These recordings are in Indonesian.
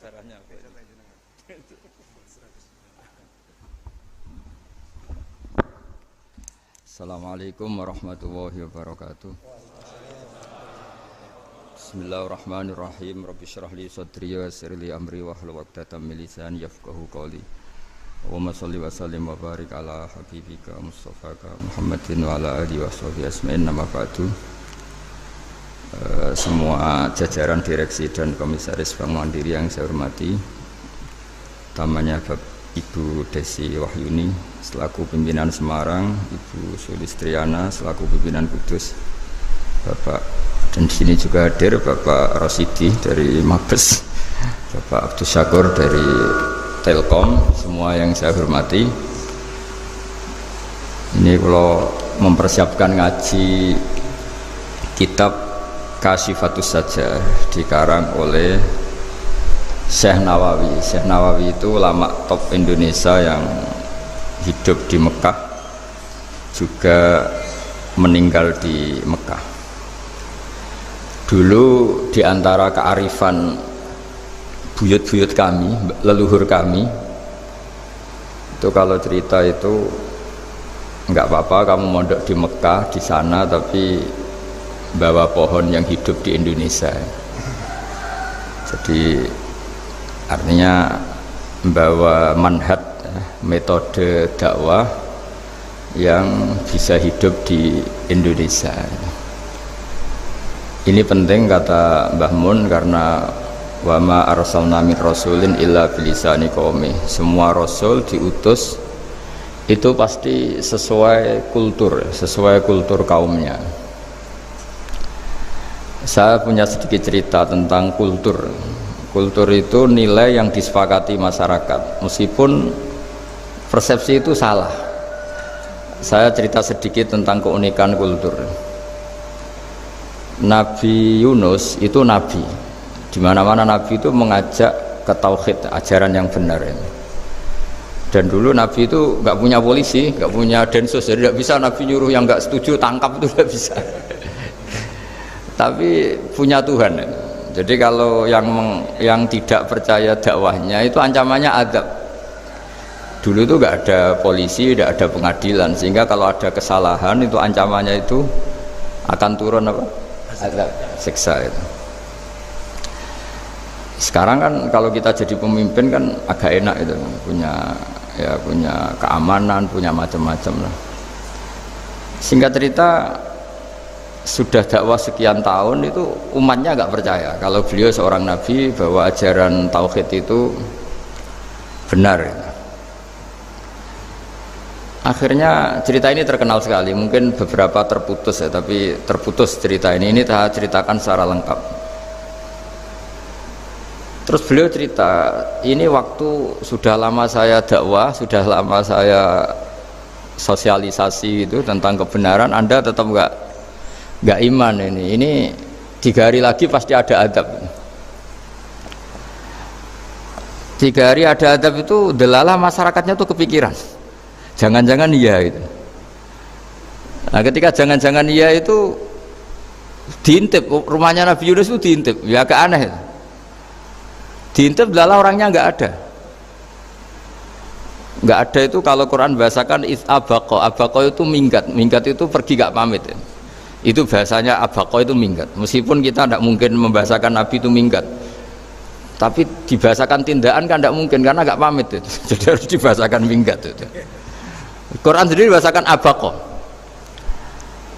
caranya apa ini? Assalamualaikum warahmatullahi wabarakatuh. Bismillahirrahmanirrahim. Rabbi shrah li sadri wa yassir li amri wahlul 'uqdatam min lisani yafqahu qawli. Allahumma shalli wa sallim wa barik ala habibika Mustafaka Muhammadin wa ala alihi washabihi asma'in. Nama ba'du. Semua jajaran direksi dan komisaris Bank Mandiri yang saya hormati, utamanya Ibu Desi Wahyuni selaku pimpinan Semarang, Ibu Sulistriana selaku pimpinan Kudus, Bapak, dan di sini juga hadir Bapak Rosidi dari Mabes, Bapak Abdus Syakur dari Telkom, semua yang saya hormati. Ini kalau mempersiapkan ngaji kitab Kasyifatus Sajjah dikarang oleh Syekh Nawawi. Syekh Nawawi itu ulama top Indonesia yang hidup di Mekah, juga meninggal di Mekah. Dulu di antara kearifan buyut-buyut kami, leluhur kami, itu kalau cerita itu enggak apa-apa kamu mondok di Mekah di sana, tapi bawa pohon yang hidup di Indonesia. Jadi artinya membawa manhaj, metode dakwah yang bisa hidup di Indonesia. Ini penting kata Mbah Mun, karena wa ma arsalna min rasulin illa bilisani qaumi. Semua rasul diutus itu pasti sesuai kultur kaumnya. Saya punya sedikit cerita tentang kultur. Kultur itu nilai yang disepakati masyarakat, meskipun persepsi itu salah. Saya cerita sedikit tentang keunikan kultur. Nabi Yunus itu nabi. Di mana-mana nabi itu mengajak ke tauhid, ajaran yang benar ini. Dan dulu nabi itu nggak punya polisi, nggak punya densus, jadi nggak bisa nabi nyuruh yang nggak setuju tangkap, itu nggak bisa. Tapi punya Tuhan. Jadi kalau yang tidak percaya dakwahnya itu ancamannya azab. Dulu itu nggak ada polisi, tidak ada pengadilan, sehingga kalau ada kesalahan itu ancamannya itu akan turun apa? Azab, siksa itu. Sekarang kan kalau kita jadi pemimpin kan agak enak itu, punya keamanan, punya macam-macam lah. Singkat cerita, sudah dakwah sekian tahun itu umatnya nggak percaya kalau beliau seorang nabi, bahwa ajaran tauhid itu benar. Akhirnya cerita ini terkenal sekali, mungkin beberapa terputus ya, tapi terputus cerita ini saya ceritakan secara lengkap. Terus beliau cerita, ini waktu sudah lama saya dakwah, sudah lama saya sosialisasi itu tentang kebenaran, Anda tetap nggak iman. Ini 3 hari lagi pasti ada adab. 3 hari ada adab itu delalah masyarakatnya tuh kepikiran, jangan-jangan iya itu. Nah ketika jangan-jangan iya itu diintip, rumahnya Nabi Yunus itu diintip, ya agak aneh itu. Diintip delalah orangnya nggak ada itu. Kalau Quran bahasakan abaqo itu minggat itu pergi nggak pamit ya. Itu bahasanya abaqo itu minggat, meskipun kita tidak mungkin membahasakan Nabi itu minggat, tapi dibahasakan tindakan kan tidak mungkin karena nggak pamit itu. Jadi harus dibahasakan minggat itu. Quran sendiri dibahasakan abaqo.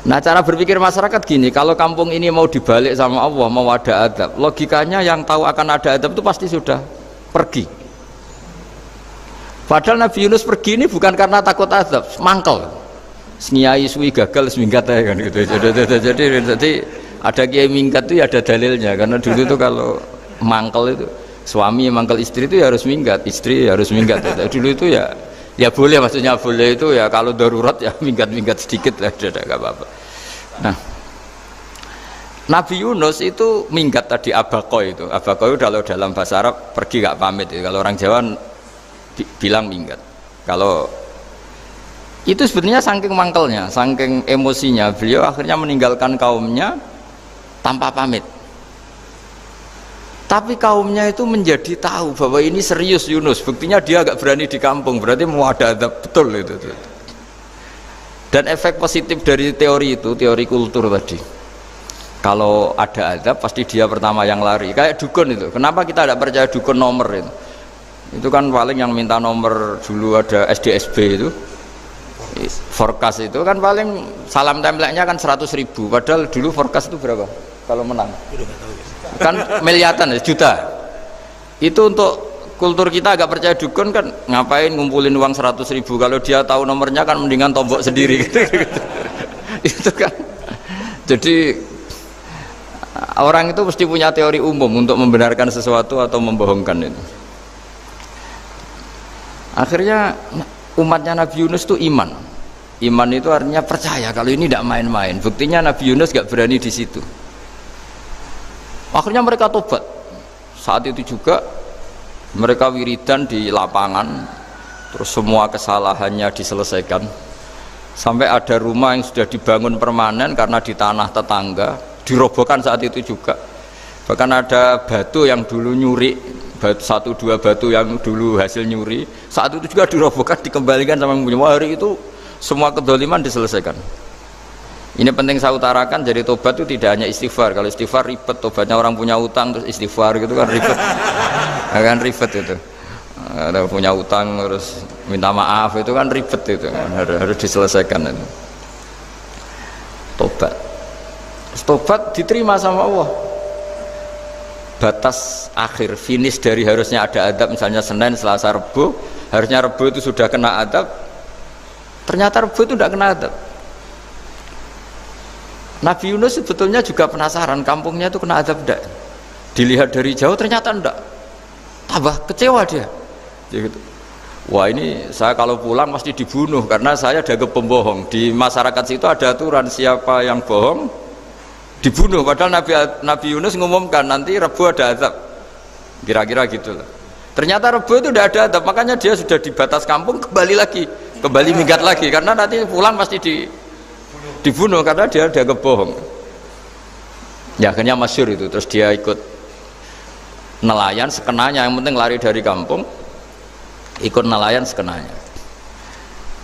Nah cara berpikir masyarakat gini, kalau kampung ini mau dibalik sama Allah, mau ada adab, logikanya yang tahu akan ada adab itu pasti sudah pergi. Padahal Nabi Yunus pergi ini bukan karena takut adab, mangkel. Nyai suwi gagal seminggat ya kan gitu. Jadi ada kiai minggat itu ya ada dalilnya, karena dulu itu kalau mangkel itu suami mangkel istri itu ya harus minggat, istri harus minggat. Dulu itu ya boleh, maksudnya boleh itu ya kalau darurat ya minggat sedikit lah, tidak apa-apa. Nah Nabi Yunus itu minggat tadi, abaqo itu kalau dalam bahasa Arab pergi gak pamit ya. Kalau orang Jawa bilang minggat. Kalau itu sebenarnya saking mangkelnya, saking emosinya, beliau akhirnya meninggalkan kaumnya tanpa pamit. Tapi kaumnya itu menjadi tahu bahwa ini serius Yunus. Buktinya dia agak berani di kampung, berarti mau ada azab betul itu. Dan efek positif dari teori itu, teori kultur tadi, kalau ada azab pasti dia pertama yang lari. Kayak dukun itu, kenapa kita tidak percaya dukun nomor itu? Itu kan paling yang minta nomor dulu ada SDSB itu, forecast itu kan paling salam template-nya kan 100.000, padahal dulu forecast itu berapa kalau menang? Kan miliaran, juta. Itu untuk kultur kita agak percaya dukun kan, ngapain ngumpulin uang 100.000, kalau dia tahu nomornya kan mendingan tombok sendiri gitu. Itu kan jadi orang itu mesti punya teori umum untuk membenarkan sesuatu atau membohongkan itu. Akhirnya umatnya Nabi Yunus itu iman itu artinya percaya kalau ini tidak main-main. Buktinya Nabi Yunus gak berani di situ. Akhirnya mereka tobat. Saat itu juga mereka wiridan di lapangan, terus semua kesalahannya diselesaikan. Sampai ada rumah yang sudah dibangun permanen karena di tanah tetangga, dirobohkan saat itu juga. Bahkan ada batu yang dulu nyuri, satu dua batu yang dulu hasil nyuri, saat itu juga dirobohkan, dikembalikan sama yang punya. Hari itu semua kedoliman diselesaikan. Ini penting saya utarakan, jadi tobat itu tidak hanya istighfar. Kalau istighfar ribet, tobatnya orang punya utang terus istighfar gitu kan ribet. Kan ribet itu. Ada punya utang terus minta maaf itu kan ribet itu kan, harus diselesaikan itu. Tobat diterima sama Allah. Batas akhir finish dari harusnya ada adab, misalnya Senin, Selasa, Rebu, harusnya Rebu itu sudah kena adab, ternyata Rebu itu tidak kena adab. Nabi Yunus sebetulnya juga penasaran kampungnya itu kena azab enggak. Dilihat dari jauh ternyata enggak. Tambah kecewa dia. Gitu. Wah ini saya kalau pulang pasti dibunuh karena saya dagang pembohong. Di masyarakat situ ada aturan siapa yang bohong dibunuh. Padahal Nabi Yunus ngumumkan nanti Rebu ada azab. Kira-kira gitulah. Ternyata Rebu itu tidak ada azab, makanya dia sudah di batas kampung kembali minggat lagi karena nanti pulang pasti dibunuh karena dia kebohong. Ya akhirnya masyhur itu, terus dia ikut nelayan sekenanya, yang penting lari dari kampung, ikut nelayan sekenanya.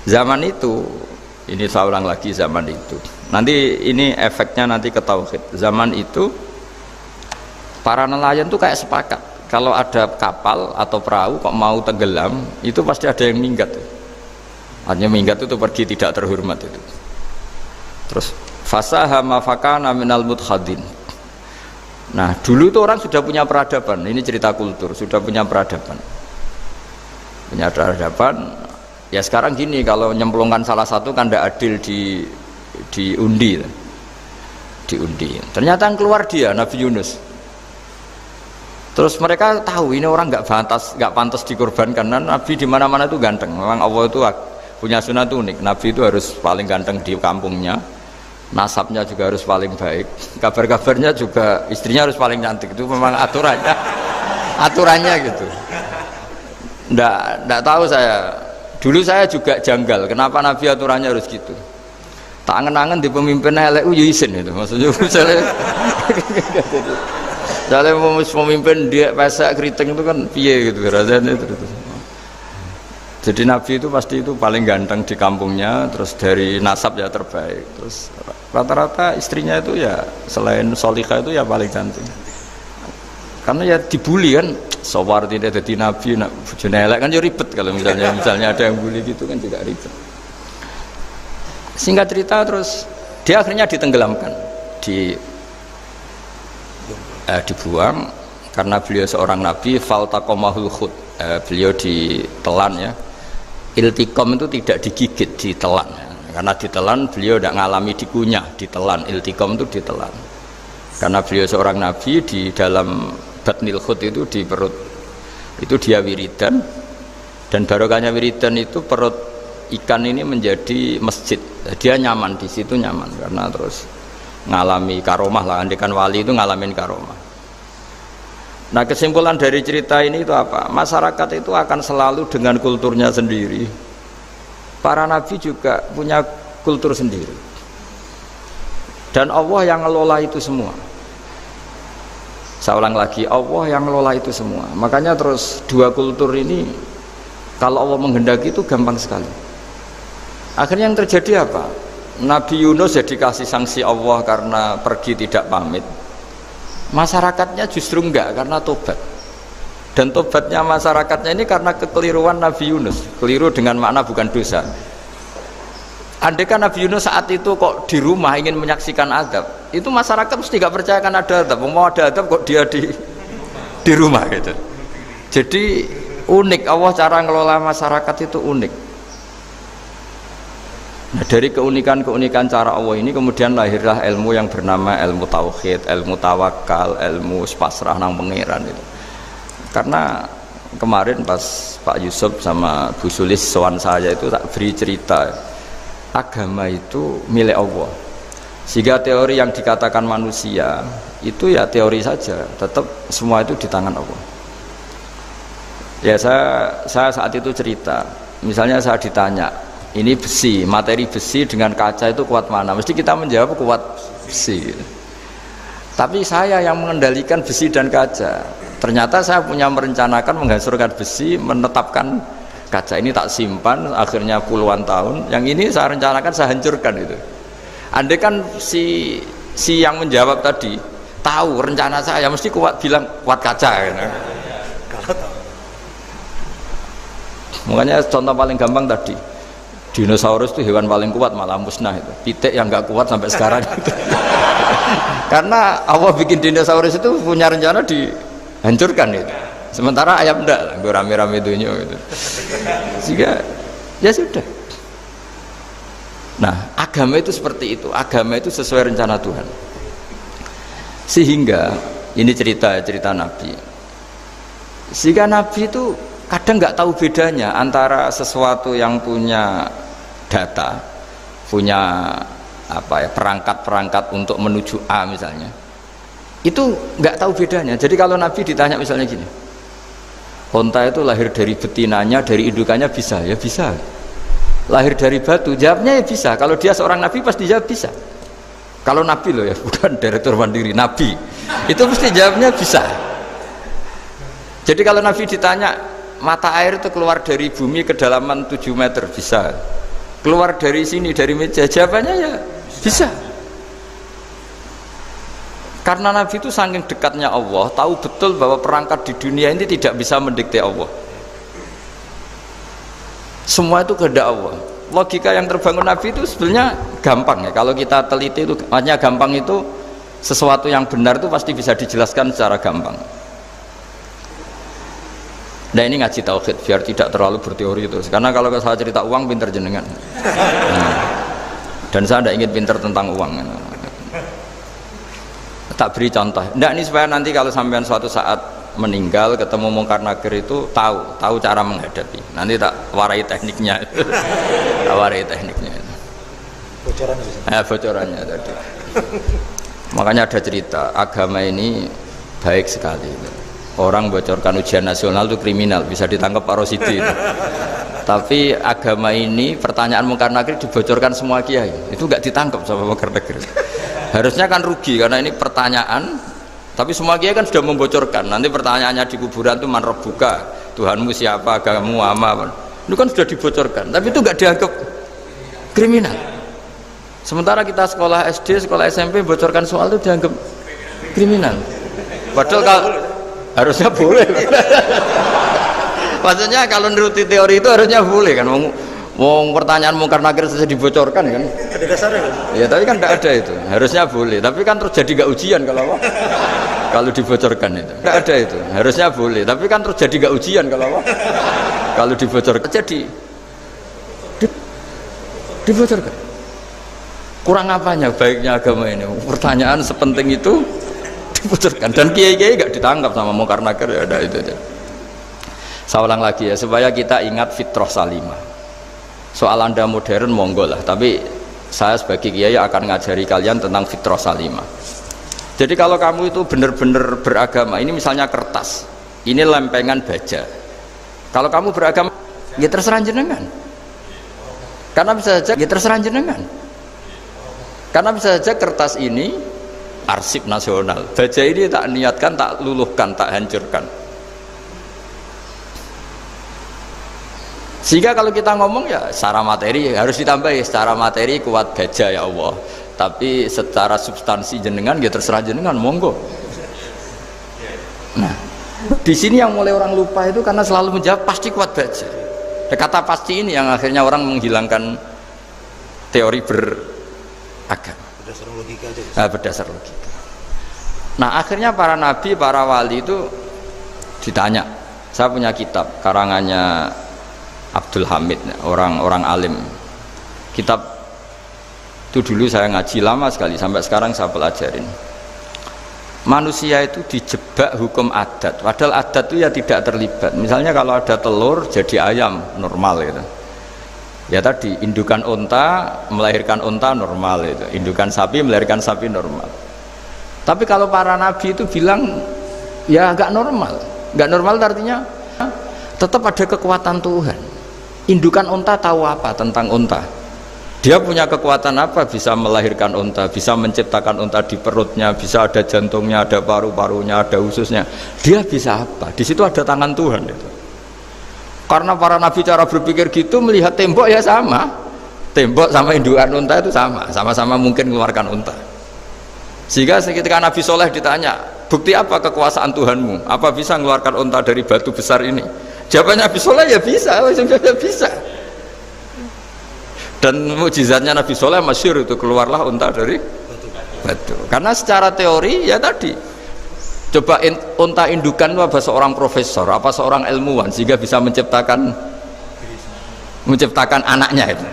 Zaman itu, ini saya ulang lagi, zaman itu nanti ini efeknya nanti ke tauhid. Zaman itu para nelayan tuh kayak sepakat kalau ada kapal atau perahu kok mau tenggelam itu pasti ada yang minggat. Artinya minggat itu pergi tidak terhormat itu. Terus fasahama fakana minal mudkhadin. Nah dulu itu orang sudah punya peradaban, ini cerita kultur, sudah punya peradaban. Ya sekarang gini, kalau nyemplungkan salah satu kan tidak adil diundi. Ternyata yang keluar dia Nabi Yunus. Terus mereka tahu ini orang nggak pantas dikorbankan. Karena Nabi di mana-mana itu ganteng. Memang Allah itu punya sunat unik. Nabi itu harus paling ganteng di kampungnya. Nasabnya juga harus paling baik, kabar-kabarnya juga istrinya harus paling cantik. Itu memang aturannya gitu. Nggak tahu saya, dulu saya juga janggal kenapa Nabi aturannya harus gitu. Tak angen-angen di pemimpin elek izin itu, maksudnya misalnya pemimpin dia pesek keriting itu kan piye gitu rasanya itu. Jadi Nabi itu pasti itu paling ganteng di kampungnya, terus dari nasab ya terbaik, terus rata-rata istrinya itu ya selain solihah itu ya paling cantik. Karena ya dibully kan, sawar tidak jadi Nabi, bojone elek kan ya ribet kalau misalnya ada yang bully gitu kan juga ribet. Singkat cerita terus dia akhirnya ditenggelamkan, dibuang karena beliau seorang Nabi, faltaqamahul khut, beliau ditelan ya. Iltiqam itu tidak digigit, ditelan. Karena ditelan beliau tidak ngalami dikunyah, ditelan. Iltiqam itu ditelan. Karena beliau seorang nabi, di dalam batnil khut itu di perut itu dia wiridan, dan barokahnya wiridan itu perut ikan ini menjadi masjid. Dia nyaman di situ, nyaman karena terus ngalami karomah lah. Andikan wali itu ngalamin karomah. Nah kesimpulan dari cerita ini itu apa? Masyarakat itu akan selalu dengan kulturnya sendiri. Para nabi juga punya kultur sendiri. Dan Allah yang ngelola itu semua. Saya ulang lagi, Allah yang ngelola itu semua. Makanya terus dua kultur ini kalau Allah menghendaki itu gampang sekali. Akhirnya yang terjadi apa? Nabi Yunus jadi kasih sanksi Allah karena pergi tidak pamit. Masyarakatnya justru enggak karena tobat. Dan tobatnya masyarakatnya ini karena kekeliruan Nabi Yunus. Keliru dengan makna bukan dosa. Andai kan Nabi Yunus saat itu kok di rumah ingin menyaksikan azab, itu masyarakat mesti gak percaya kan ada azab. Mau ada azab kok dia di rumah gitu. Jadi unik, Allah cara ngelola masyarakat itu unik. Nah, dari keunikan cara Allah ini kemudian lahirlah ilmu yang bernama ilmu tauhid, ilmu tawakal, ilmu pasrah nang pangeran itu. Karena kemarin pas Pak Yusuf sama Bu Sulis sowan saya itu tak beri cerita, agama itu milik Allah, sehingga teori yang dikatakan manusia itu ya teori saja, tetap semua itu di tangan Allah. Ya saya saat itu cerita, misalnya saya ditanya, ini besi, materi besi dengan kaca itu kuat mana? Mesti kita menjawab kuat besi. Tapi saya yang mengendalikan besi dan kaca. Ternyata saya punya merencanakan menghancurkan besi, menetapkan kaca ini tak simpan, akhirnya puluhan tahun. Yang ini saya rencanakan saya hancurkan itu. Andai kan si yang menjawab tadi tahu rencana saya, mesti kuat bilang kuat kaca. Gitu. Makanya contoh paling gampang tadi, dinosaurus itu hewan paling kuat malah musnah itu. Pitik yang nggak kuat sampai sekarang. Gitu. Karena Allah bikin dinosaurus itu punya rencana dihancurkan itu. Sementara ayam enggak, gue rame-rame dunia gitu. Sehingga ya sudah. Nah, agama itu seperti itu. Agama itu sesuai rencana Tuhan. Sehingga ini cerita Nabi. Sehingga Nabi itu kadang nggak tahu bedanya antara sesuatu yang punya data, punya perangkat-perangkat untuk menuju A misalnya. Itu nggak tahu bedanya. Jadi kalau Nabi ditanya misalnya gini, onta itu lahir dari betinanya, dari indukannya bisa? Ya bisa. Lahir dari batu? Jawabnya ya bisa. Kalau dia seorang Nabi pasti jawab bisa. Kalau Nabi loh ya, bukan direktur mandiri, Nabi. Itu mesti jawabnya bisa. Jadi kalau Nabi ditanya, mata air itu keluar dari bumi kedalaman 7 meter, bisa. Keluar dari sini, dari meja, jawabannya ya bisa. Karena Nabi itu saking dekatnya Allah, tahu betul bahwa perangkat di dunia ini tidak bisa mendikte Allah. Semua itu kehendak Allah. Logika yang terbangun Nabi itu sebenarnya gampang ya. Kalau kita teliti itu, hanya gampang itu sesuatu yang benar itu pasti bisa dijelaskan secara gampang. Nah ini ngaji tauhid biar tidak terlalu berteori itu. Karena kalau saya cerita uang pinter jenengan. Dan saya tidak ingin pinter tentang uang. Tak beri contoh. Nggak, ini supaya nanti kalau sampean suatu saat meninggal ketemu Mungkar Nakir itu tahu cara menghadapi. Nanti tak warai tekniknya. Tak warai tekniknya. Bocorannya bisa. Bocorannya tadi. Makanya ada cerita, agama ini baik sekali. Orang bocorkan ujian nasional itu kriminal, bisa ditangkap Pak Rosidi. Tapi agama ini, pertanyaan Mungkar Nakir dibocorkan semua kiai, itu nggak ditangkap sama Mungkar Nakir. Harusnya kan rugi karena ini pertanyaan, tapi semua kiai kan sudah membocorkan. Nanti pertanyaannya di kuburan itu man rabbuka, Tuhanmu siapa, agamamu apa, itu kan sudah dibocorkan. Tapi itu nggak dianggap kriminal. Sementara kita sekolah SD, sekolah SMP bocorkan soal itu dianggap kriminal. Padahal kalau harusnya boleh. Maksudnya kalau menuruti teori itu harusnya boleh kan. Wong pertanyaan Mungkar Nakir saja dibocorkan kan? Ada dasarnya kan? Ya tapi kan tidak ada itu. Harusnya boleh. Tapi kan terjadi nggak ujian kalau dibocorkan itu. Tidak ada itu. Harusnya boleh. Tapi kan terjadi nggak ujian kalau dibocorkan. Jadi dibocorkan. Kurang apanya baiknya agama ini? Pertanyaan sepenting itu dibocorkan. Dan kiai-kiai nggak ditangkap sama Mungkar Nakir, ya ada itu. Saya ulang lagi ya supaya kita ingat fitrah salimah. Soal Anda modern monggo lah, tapi saya sebagai kiai akan ngajari kalian tentang fitrah salimah. Jadi kalau kamu itu benar-benar beragama, ini misalnya kertas, ini lempengan baja. Kalau kamu beragama, ya terserah jenengan. Karena bisa saja, ya terserah jenengan. Karena bisa saja kertas ini arsip nasional. Baja ini tak niatkan, tak luluhkan, tak hancurkan. Sehingga kalau kita ngomong ya secara materi harus ditambahi, secara materi kuat baja ya Allah. Tapi secara substansi jenengan ya terserah jenengan, monggo. Nah, di sini yang mulai orang lupa itu karena selalu menjawab pasti kuat baja. Kata pasti ini yang akhirnya orang menghilangkan teori beragama. Berdasar logika aja. Nah, berdasar logika. Nah, akhirnya para nabi, para wali itu ditanya. Saya punya kitab karangannya Abdul Hamid, orang alim. Kitab itu dulu saya ngaji lama sekali, sampai sekarang saya pelajarin. Manusia itu dijebak hukum adat, padahal adat itu ya tidak terlibat. Misalnya kalau ada telur jadi ayam normal gitu. Ya tadi indukan unta melahirkan unta normal itu, indukan sapi melahirkan sapi normal. Tapi kalau para nabi itu bilang ya agak normal. Enggak normal artinya tetap ada kekuatan Tuhan. Indukan unta tahu apa tentang unta? Dia punya kekuatan apa? Bisa melahirkan unta, bisa menciptakan unta di perutnya, bisa ada jantungnya, ada paru-parunya, ada ususnya. Dia bisa apa? Di situ ada tangan Tuhan itu. Karena para nabi cara berpikir gitu, melihat tembok ya sama. Tembok sama indukan unta itu sama, sama-sama mungkin mengeluarkan unta. Sehingga ketika Nabi Soleh ditanya, bukti apa kekuasaan Tuhanmu? Apa bisa mengeluarkan unta dari batu besar ini? Jawabannya Nabi Soleh ya bisa, ya bisa. Dan mukjizatnya Nabi Soleh masyhur itu, keluarlah unta dari batu. Karena secara teori ya tadi, coba unta indukan itu apa seorang profesor, apa seorang ilmuwan sehingga bisa menciptakan anaknya itu.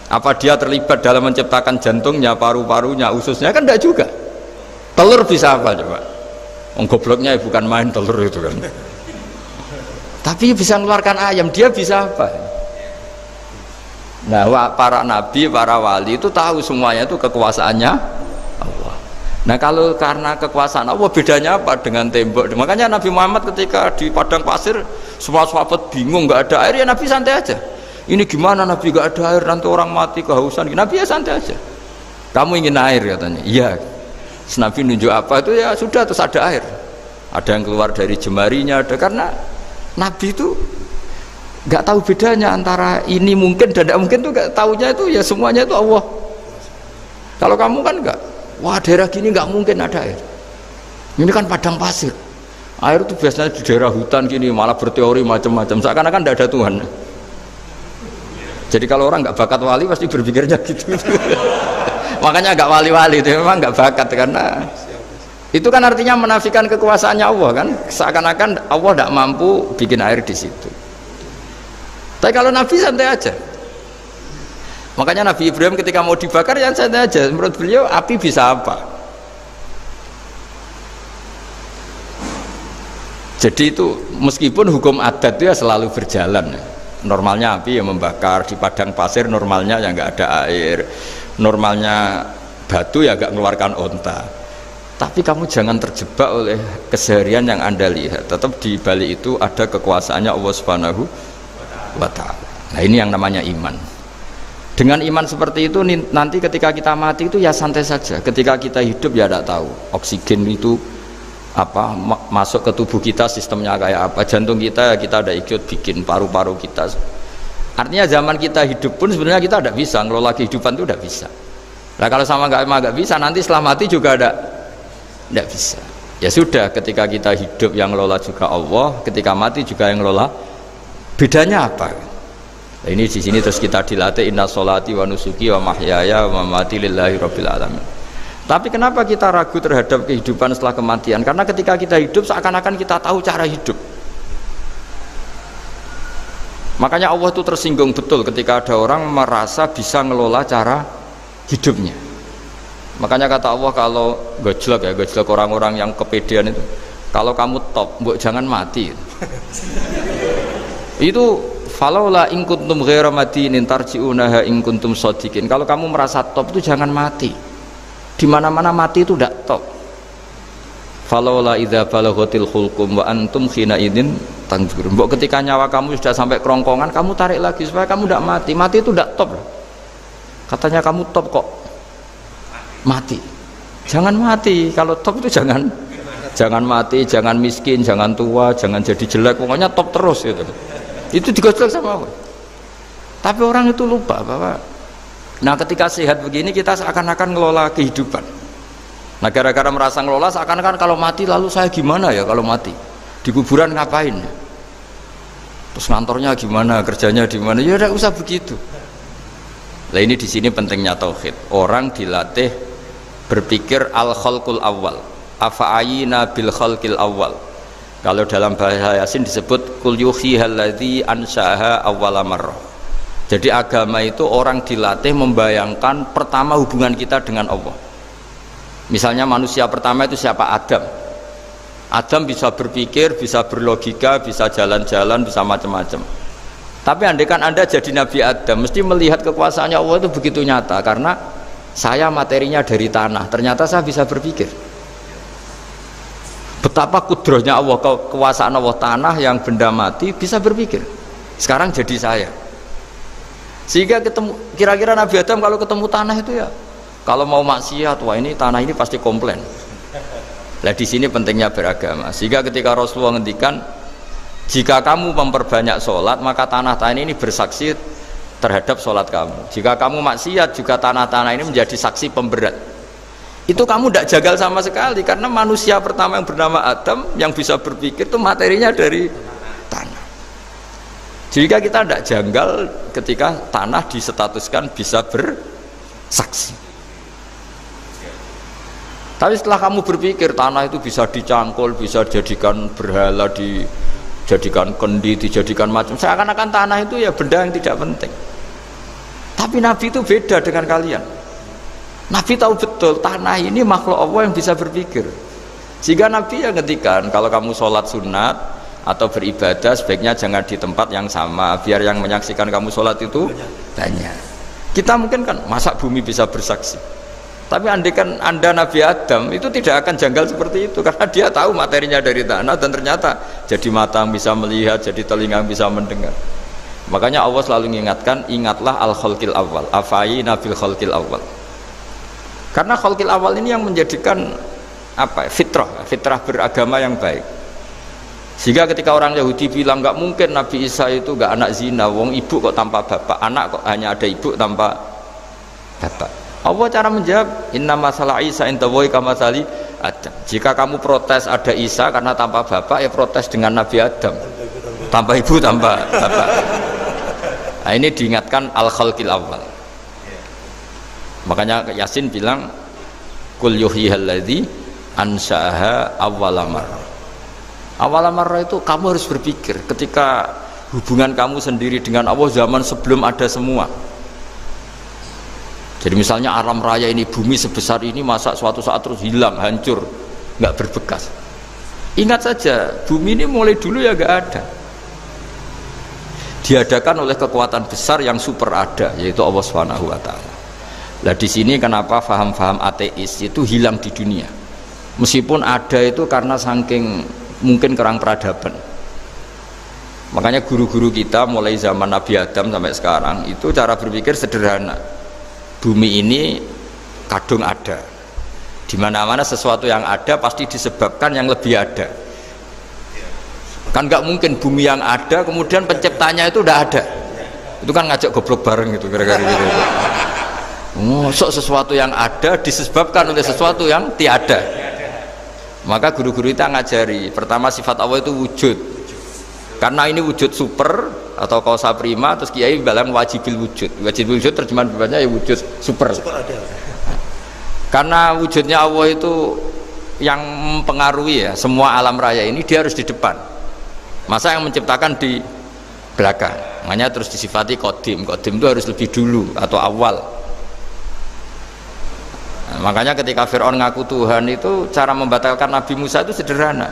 Apa dia terlibat dalam menciptakan jantungnya, paru-parunya, ususnya? Kan enggak juga. Telur bisa apa coba? Gobloknya bukan main telur itu kan. Tapi bisa mengeluarkan ayam, dia bisa apa? Nah, para nabi, para wali itu tahu semuanya itu kekuasaannya Allah. Nah, kalau karena kekuasaan Allah, bedanya apa dengan tembok? Makanya Nabi Muhammad ketika di padang pasir, semua sahabat bingung, nggak ada air, ya Nabi santai aja. Ini gimana Nabi nggak ada air, nanti orang mati kehausan. Nabi ya santai aja. Kamu ingin air katanya? Iya. Nabi nunjuk apa itu ya sudah, terus ada air. Ada yang keluar dari jemarinya, ada, karena Nabi itu nggak tahu bedanya antara ini mungkin dan tidak mungkin, tuh nggak tahunya itu ya semuanya itu Allah. Kalau kamu kan nggak, wah daerah gini nggak mungkin ada air, ini kan padang pasir, air itu biasanya di daerah hutan gini, malah berteori macam-macam, seakan-akan tidak ada Tuhan. Jadi kalau orang nggak bakat wali pasti berpikirnya gitu. Makanya nggak wali-wali itu memang nggak bakat, karena itu kan artinya menafikan kekuasaannya Allah kan, seakan-akan Allah tidak mampu bikin air di situ. Tapi kalau Nabi santai aja. Makanya Nabi Ibrahim ketika mau dibakar ya santai aja. Menurut beliau api bisa apa? Jadi itu meskipun hukum adat itu ya selalu berjalan. Normalnya api yang membakar, di padang pasir normalnya ya nggak ada air, normalnya batu ya nggak mengeluarkan onta. Tapi kamu jangan terjebak oleh keseharian yang Anda lihat. Tetap di balik itu ada kekuasaannya Allah Subhanahu wa ta'ala. Nah, ini yang namanya iman. Dengan iman seperti itu nanti ketika kita mati itu ya santai saja. Ketika kita hidup ya tidak tahu oksigen itu apa masuk ke tubuh kita sistemnya kayak apa, jantung kita ya kita ada ikut bikin, paru-paru kita. Artinya zaman kita hidup pun sebenarnya kita tidak bisa ngelola kehidupan, itu tidak bisa. Nah kalau sama nggak bisa, nanti setelah mati juga tidak bisa. Ya sudah, ketika kita hidup yang ngelola juga Allah, ketika mati juga yang ngelola. Bedanya apa? Nah, ini di sini terus kita dilatih, inna sholati wa nusuki wa mahyaya wa mamati lillahi rabbil alamin. Tapi kenapa kita ragu terhadap kehidupan setelah kematian? Karena ketika kita hidup seakan-akan kita tahu cara hidup. Makanya Allah itu tersinggung betul ketika ada orang merasa bisa ngelola cara hidupnya. Makanya kata Allah, kalau gojlok orang-orang yang kepedean itu, kalau kamu top, mbok jangan mati. Itu falaula in kuntum ghaira madinin tarji'unaha in kuntum shadiqin. Kalau kamu merasa top itu jangan mati. Di mana-mana mati itu tidak top. Falaula idza balaghatil khulqum wa antum khina idzin tanzurun. Mbok ketika nyawa kamu sudah sampai kerongkongan, kamu tarik lagi supaya kamu tidak mati. Mati itu tidak top. Katanya kamu top kok mati. Jangan mati, kalau top itu jangan mati, jangan miskin, jangan tua, jangan jadi jelek, pokoknya top terus gitu. Itu digosok sama Allah. Tapi orang itu lupa bahwa ketika sehat begini kita seakan-akan ngelola kehidupan. Nah gara-gara merasa ngelola seakan-akan kalau mati lalu saya gimana ya kalau mati? Di kuburan ngapain? Terus ngantornya gimana, kerjanya di mana? Ya udah usah begitu. Nah ini di sini pentingnya tauhid. Orang dilatih berpikir al-khalqul awal. Afa'ayina bil khalqil awal. Kalau dalam bahasa Yasin disebut kul yuhihal ladzi ansha'aha awwala marrah. Jadi agama itu orang dilatih membayangkan pertama hubungan kita dengan Allah. Misalnya manusia pertama itu siapa? Adam. Adam bisa berpikir, bisa berlogika, bisa jalan-jalan, bisa macam-macam. Tapi andaikan Anda jadi Nabi Adam, mesti melihat kekuasaannya Allah itu begitu nyata. Karena saya materinya dari tanah, ternyata saya bisa berpikir. Betapa kudrohnya Allah, kekuasaan Allah, tanah yang benda mati bisa berpikir. Sekarang jadi saya. Sehingga kira-kira Nabi Adam kalau ketemu tanah itu ya, kalau mau maksiat, wah ini tanah ini pasti komplain. Nah di sini pentingnya beragama. Sehingga ketika Rasulullah ngendikan, jika kamu memperbanyak sholat, maka tanah-tanah ini bersaksi terhadap sholat kamu. Jika kamu maksiat, juga tanah-tanah ini menjadi saksi pemberat. Itu kamu tidak jagal sama sekali, karena manusia pertama yang bernama Adam yang bisa berpikir itu materinya dari tanah. Jika kita tidak janggal ketika tanah disetatuskan bisa bersaksi. Tapi setelah kamu berpikir tanah itu bisa dicangkul, bisa dijadikan berhala, dijadikan kendi, dijadikan macam, seakan-akan tanah itu ya benda yang tidak penting. Tapi Nabi itu beda dengan kalian. Nabi tahu betul tanah ini makhluk Allah yang bisa berpikir. Sehingga Nabi yang ngendikan kalau kamu sholat sunat atau beribadah sebaiknya jangan di tempat yang sama, biar yang menyaksikan kamu sholat itu banyak. Kita mungkin kan masa bumi bisa bersaksi, tapi andaikan Anda Nabi Adam itu tidak akan janggal seperti itu, karena dia tahu materinya dari tanah dan ternyata jadi mata yang bisa melihat, jadi telinga yang bisa mendengar. Makanya Allah selalu mengingatkan, ingatlah al-khalqil awal, afayina bil khalqil awal. Karena khalqil awal ini yang menjadikan apa? Fitrah beragama yang baik. Sehingga ketika orang Yahudi bilang nggak mungkin Nabi Isa itu nggak anak zina, wong ibu kok tanpa bapak, anak kok hanya ada ibu tanpa bapak. Allah cara menjawab, inna masalah Isa intawoy kamasali Adam. Jika kamu protes ada Isa karena tanpa bapak, ya protes dengan Nabi Adam, tanpa ibu tanpa bapak. Nah ini diingatkan al-khalqil awal. Makanya Yasin bilang kul yuhyihal ladzi ansha'aha awwala marrah. Awal marah itu kamu harus berpikir ketika hubungan kamu sendiri dengan Allah zaman sebelum ada semua. Jadi misalnya alam raya ini, bumi sebesar ini, masa suatu saat terus hilang, hancur, nggak berbekas. Ingat saja bumi ini mulai dulu ya nggak ada, diadakan oleh kekuatan besar yang super ada, yaitu Allah Subhanahu wa Ta'ala. Nah di sini kenapa faham-faham ateis itu hilang di dunia, meskipun ada itu karena saking mungkin kurang peradaban. Makanya guru-guru kita mulai zaman Nabi Adam sampai sekarang itu cara berpikir sederhana. Bumi ini kadung ada, di mana-mana sesuatu yang ada pasti disebabkan yang lebih ada. Kan nggak mungkin bumi yang ada kemudian penciptanya itu udah ada. Itu kan ngajak goblok bareng gitu kira-kira gitu. Masuk sesuatu yang ada disebabkan oleh sesuatu yang tiada. Maka guru-guru kita ngajari pertama sifat Allah itu wujud, karena ini wujud super atau kausa prima, terus kiai bilang wajibil wujud. Wajibil wujud terjemahan bebasnya ya wujud super. Karena wujudnya Allah itu yang mempengaruhi ya semua alam raya ini, dia harus di depan, masa yang menciptakan di belakang. Makanya terus disifati qadim. Qadim itu harus lebih dulu atau awal. Nah, makanya ketika Fir'aun ngaku Tuhan itu cara membatalkan Nabi Musa itu sederhana.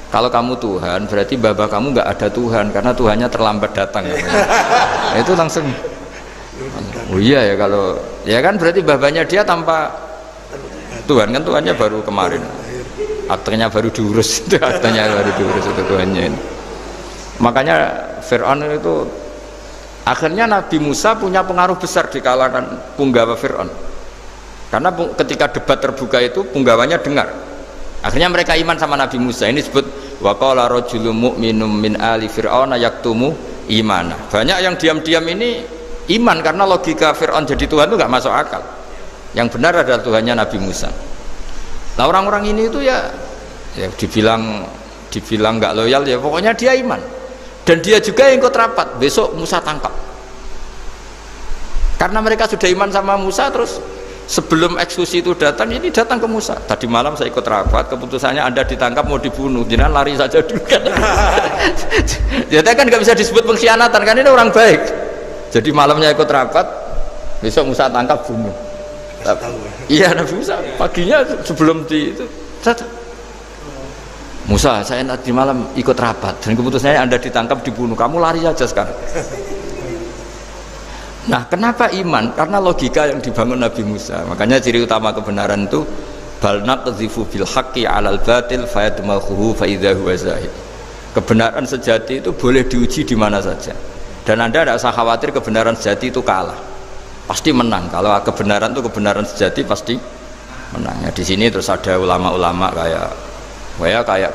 Kalau kamu Tuhan berarti baba kamu nggak ada Tuhan karena Tuhannya terlambat datang. Nah, itu langsung oh iya ya, kalau ya kan berarti babanya dia tanpa Tuhan, kan Tuhannya baru kemarin, aktenya baru diurus. Itu aktenya baru diurus itu Tuhannya ini. Makanya Fir'aun itu akhirnya Nabi Musa punya pengaruh besar di kalangan punggawa Fir'aun. Karena ketika debat terbuka itu punggawannya dengar. Akhirnya mereka iman sama Nabi Musa. Ini disebut wa qala rajulun mu'minun min ali fir'auna yaktumu imana. Banyak yang diam-diam ini iman karena logika Fir'aun jadi Tuhan itu nggak masuk akal. Yang benar adalah Tuhannya Nabi Musa. Nah orang-orang ini itu ya dibilang nggak loyal ya pokoknya dia iman. Dan dia juga yang ikut rapat. Besok Musa tangkap. Karena mereka sudah iman sama Musa, terus sebelum eksekusi itu datang, ini datang ke Musa. Tadi malam saya ikut rapat, keputusannya Anda ditangkap mau dibunuh, jangan lari saja dulu kan. Jadi kan nggak bisa disebut pengkhianatan, kan ini orang baik. Jadi malamnya ikut rapat, besok Musa tangkap bunuh. Iya Nabi Musa paginya sebelum itu Musa, saya nanti malam ikut rapat dan keputusannya Anda ditangkap dibunuh, kamu lari saja sekarang. Nah kenapa iman? Karena logika yang dibangun Nabi Musa. Makanya ciri utama kebenaran itu bal naqdhifu bil haqqi 'alal batil fayadmaghuhu fa idza huwa zahid. Kebenaran sejati itu boleh diuji di mana saja. Dan Anda tidak usah khawatir kebenaran sejati itu kalah. Pasti menang. Kalau kebenaran itu kebenaran sejati pasti menang. Ya, di sini terus ada ulama-ulama kayak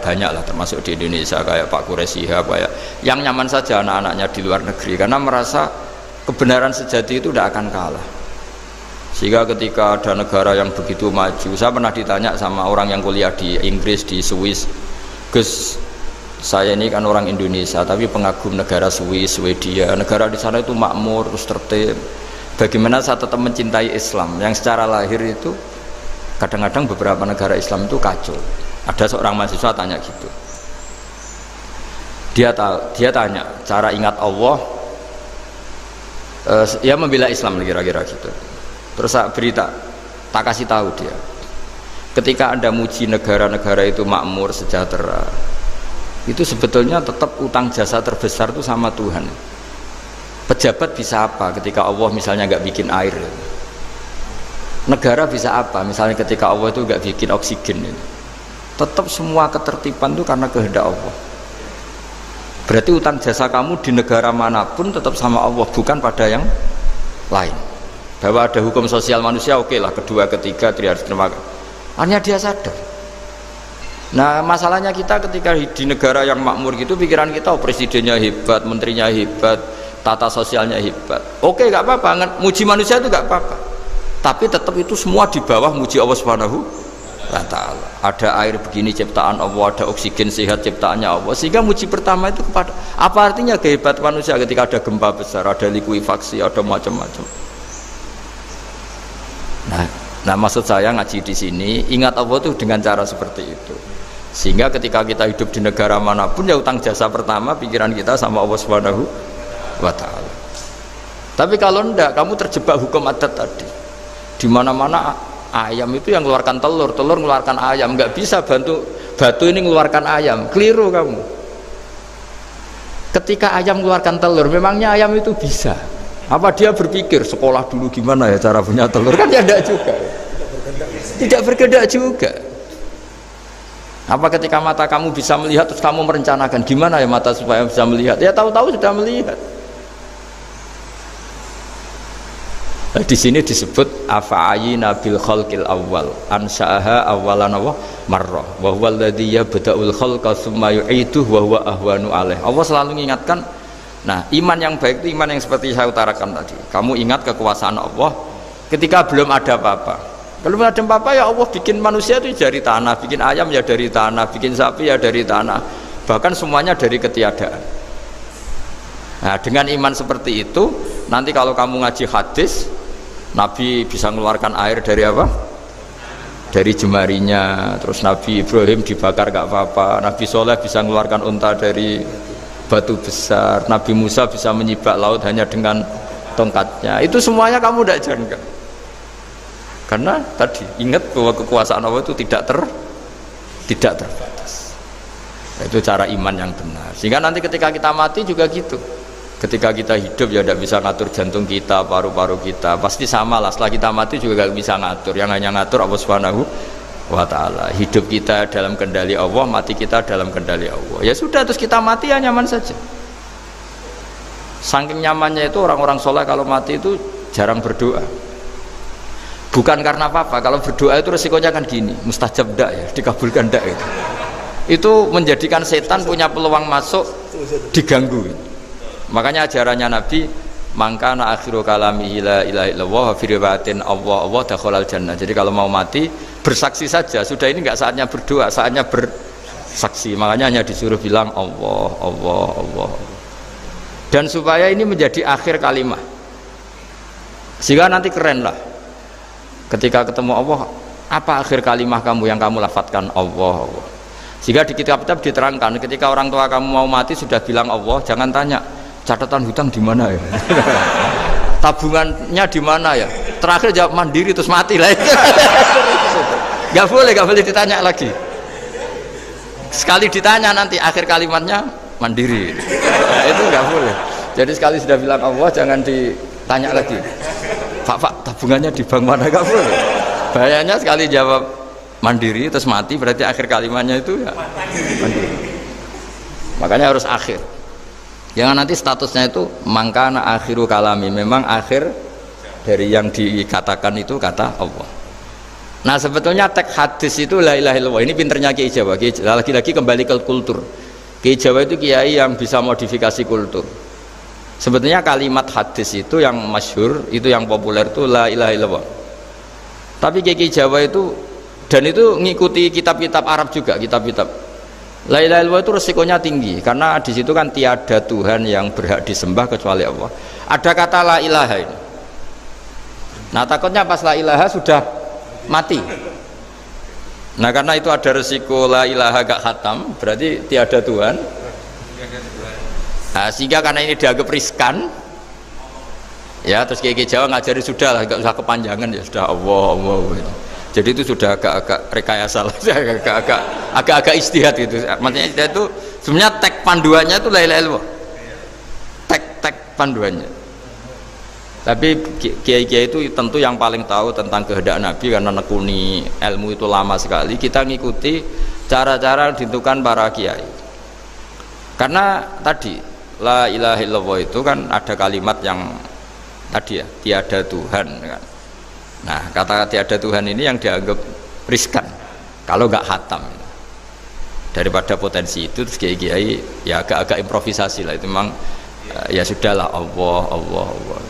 banyak lah, termasuk di Indonesia kayak Pak Quraisy Shihab, kayak yang nyaman saja anak-anaknya di luar negeri karena merasa kebenaran sejati itu tidak akan kalah. Sehingga ketika ada negara yang begitu maju, saya pernah ditanya sama orang yang kuliah di Inggris, di Swiss, Gus, saya ini kan orang Indonesia tapi pengagum negara Swiss, Swedia, negara di sana itu makmur terus tertib, bagaimana saya tetap mencintai Islam yang secara lahir itu kadang-kadang beberapa negara Islam itu kacau. Ada seorang mahasiswa tanya gitu, dia tanya cara ingat Allah, ya membela Islam kira-kira gitu. Terus tak kasih tahu dia, ketika Anda muji negara-negara itu makmur sejahtera, itu sebetulnya tetap utang jasa terbesar itu sama Tuhan. Pejabat bisa apa ketika Allah misalnya nggak bikin air? Negara bisa apa misalnya ketika Allah itu nggak bikin oksigen? Tetap semua ketertiban itu karena kehendak Allah. Berarti utang jasa kamu di negara manapun tetap sama Allah, bukan pada yang lain. Bahwa ada hukum sosial manusia, oke lah, kedua, ketiga, dia harus terima. Hanya dia sadar. Nah masalahnya kita ketika di negara yang makmur gitu, pikiran kita oh, presidennya hebat, menterinya hebat, tata sosialnya hebat. Oke, nggak apa-apa, muji manusia itu nggak apa-apa. Tapi tetap itu semua di bawah muji Allah Subhanahu wa ta'ala. Ada air begini ciptaan Allah, ada oksigen sehat ciptaannya Allah, sehingga muji pertama itu kepada apa artinya kehebatan manusia ketika ada gempa besar, ada likuifaksi, ada macam-macam. Nah maksud saya ngaji di sini ingat Allah itu dengan cara seperti itu, sehingga ketika kita hidup di negara manapun ya utang jasa pertama pikiran kita sama Allah Subhanahu wa ta'ala. Tapi kalau enggak, kamu terjebak hukum adat tadi, di mana-mana ayam itu yang mengeluarkan telur, telur mengeluarkan ayam, nggak bisa batu ini mengeluarkan ayam, keliru kamu. Ketika ayam mengeluarkan telur, memangnya ayam itu bisa? Apa dia berpikir sekolah dulu gimana ya cara punya telur? Kan ya enggak juga, tidak berkehendak juga. Apa ketika mata kamu bisa melihat terus kamu merencanakan gimana ya mata supaya bisa melihat? Ya tahu-tahu sudah melihat. Nah, di sini disebut afa'ayina bil khalqil awwal ansa'aha awwalan marrah wa huwa alladhi yabda'ul khalqa tsumma yu'iduhu wa huwa ahwanu alaih. Allah selalu mengingatkan, nah iman yang baik itu iman yang seperti saya utarakan tadi. Kamu ingat kekuasaan Allah ketika belum ada apa-apa. Kalau belum ada apa-apa ya Allah bikin manusia itu dari tanah, bikin ayam ya dari tanah, bikin sapi ya dari tanah, bahkan semuanya dari ketiadaan. Nah dengan iman seperti itu, nanti kalau kamu ngaji hadis, Nabi bisa mengeluarkan air dari apa? Dari jemarinya. Terus Nabi Ibrahim dibakar gak apa-apa. Nabi Soleh bisa mengeluarkan unta dari batu besar. Nabi Musa bisa menyibak laut hanya dengan tongkatnya. Itu semuanya kamu tidak jangka. Karena tadi ingat bahwa kekuasaan Allah itu tidak terbatas. Itu cara iman yang benar. Sehingga nanti ketika kita mati juga gitu. Ketika kita hidup ya tidak bisa ngatur jantung kita, paru-paru kita, pasti sama lah. Setelah kita mati juga gak bisa ngatur, yang hanya ngatur Allah Subhanahu wa ta'ala. Hidup kita dalam kendali Allah, mati kita dalam kendali Allah. Ya sudah, terus kita mati ya nyaman saja. Saking nyamannya itu orang-orang soleh kalau mati itu jarang berdoa. Bukan karena apa-apa, kalau berdoa itu resikonya kan gini, mustajab ndak ya, dikabulkan ndak itu. Itu menjadikan setan punya peluang masuk, diganggu. Makanya ajarannya Nabi, mangkana akhiru kalamihi la ilaha illallah fi riwayatin Allah dakhalal jannah. Jadi kalau mau mati bersaksi saja, sudah ini enggak saatnya berdoa, saatnya bersaksi. Makanya hanya disuruh bilang Allah, Allah, Allah. Dan supaya ini menjadi akhir kalimat. Sehingga nanti keren lah. Ketika ketemu Allah, apa akhir kalimah kamu yang kamu lafadzkan? Allah, Allah. Sehingga di kitab-kitab diterangkan, ketika orang tua kamu mau mati sudah bilang Allah, jangan tanya catatan hutang di mana ya, tabungannya di mana ya, terakhir jawab mandiri terus mati lah. Gak boleh ditanya lagi. Sekali ditanya nanti akhir kalimatnya mandiri, itu nggak boleh. Jadi sekali sudah bilang Allah, jangan ditanya lagi. Pak, tabungannya di bank mana? Gak boleh. Bahayanya sekali jawab mandiri terus mati, berarti akhir kalimatnya itu ya mandiri. Makanya harus akhir. Jangan nanti statusnya itu mangkana akhiru kalami, memang akhir dari yang dikatakan itu kata Allah. Nah sebetulnya teks hadis itu la ilaha illallah. Ini pinternya Kiai Jawa. Lagi-lagi kembali ke kultur. Kiai Jawa itu kiai yang bisa modifikasi kultur. Sebetulnya kalimat hadis itu yang masyhur, itu yang populer itu la ilaha illallah. Tapi Kiai Jawa itu, dan itu ngikuti kitab-kitab Arab juga, kitab-kitab. La ilaha illallah itu resikonya tinggi karena di situ kan tiada Tuhan yang berhak disembah kecuali Allah. Ada kata la ilaha ini. Nah takutnya pas la ilaha sudah mati. Nah karena itu ada resiko la ilaha gak khatam, berarti tiada Tuhan. Nah, sehingga karena ini dianggap riskan, ya terus Kiai Jawa ngajari sudah lah, gak usah kepanjangan ya sudah Allah, Allah. Jadi itu sudah agak-agak rekayasa lah, agak-agak istihad gitu. Maksudnya istihad itu sebenarnya teks panduannya itu la ilaha illallah. Teks panduannya. Tapi kiai-kiai itu tentu yang paling tahu tentang kehendak Nabi karena nekuni ilmu itu lama sekali. Kita ngikuti cara-cara ditentukan para kiai. Karena tadi la ilaha illallah itu kan ada kalimat yang tadi ya, tiada Tuhan kan. Nah kata tiada Tuhan ini yang dianggap riskan kalau nggak khatam. Daripada potensi itu terus kiai-kiai ya agak-agak improvisasi lah, itu memang ya sudahlah Allah, Allah, Allah.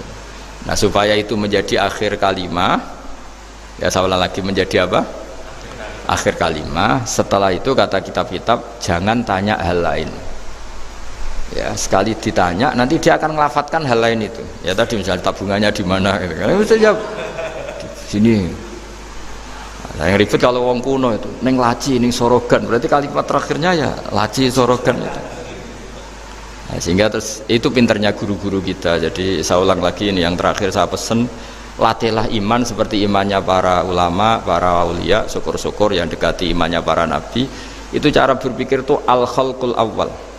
Nah supaya itu menjadi akhir kalimah, ya saya ulang lagi, menjadi apa? Akhir kalimah. Setelah itu kata kitab-kitab jangan tanya hal lain. Ya sekali ditanya nanti dia akan ngelafatkan hal lain itu. Ya tadi misalnya tabungannya di mana gitu. Kan bisa jawab di sini. Nah, yang ribet kalau wong kuno itu neng laci, neng sorogan, berarti kalimat terakhirnya ya laci sorogan itu. Nah, sehingga terus itu pinternya guru-guru kita. Jadi saya ulang lagi ini yang terakhir saya pesen, latihlah iman seperti imannya para ulama, para aulia, syukur-syukur yang dekati imannya para nabi. Itu cara berpikir tuh al khalqul awal.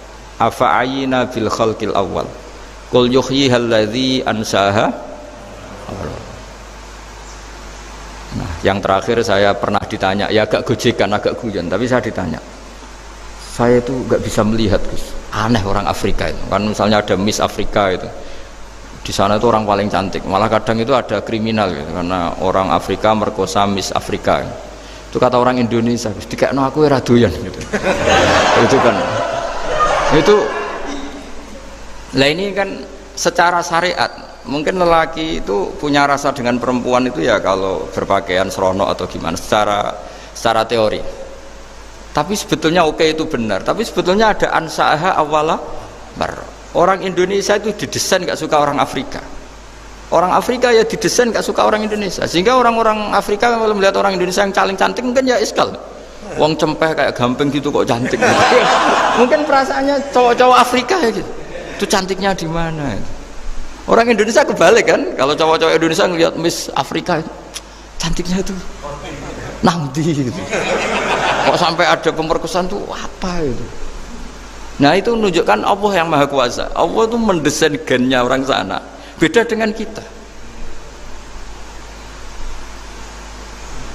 Afa'ayina bil khalqil awal. Qul yuhyihal ladzi ansaha. Nah, yang terakhir saya pernah ditanya, ya agak gojekan, agak guyon, tapi saya ditanya. Saya itu nggak bisa melihat, Gus. Aneh orang Afrika itu. Kan misalnya ada Miss Afrika itu. Di sana itu orang paling cantik. Malah kadang itu ada kriminal gitu, karena orang Afrika merkosa Miss Afrika. Itu kata orang Indonesia, Gus, dikekno aku ora doyan gitu. Itu kan. Itu lah ini kan secara syariat mungkin lelaki itu punya rasa dengan perempuan itu ya kalau berpakaian serono atau gimana secara teori, tapi sebetulnya oke itu benar, tapi sebetulnya ada ansaha awala bar. Orang Indonesia itu didesain gak suka orang Afrika, orang Afrika ya didesain gak suka orang Indonesia, sehingga orang-orang Afrika kalau melihat orang Indonesia yang paling cantik mungkin ya iskal, wong cempeh kayak gampang gitu kok cantik. Mungkin perasaannya cowok-cowok Afrika ya gitu. Itu cantiknya di mana? Orang Indonesia kebalik kan? Kalau cowok-cowok Indonesia ngelihat Miss Afrika itu, cantiknya itu nangdi gitu. Kok sampai ada pemerkosaan tuh apa itu? Nah itu menunjukkan Allah yang Maha Kuasa. Allah itu mendesain gennya orang sana. Beda dengan kita.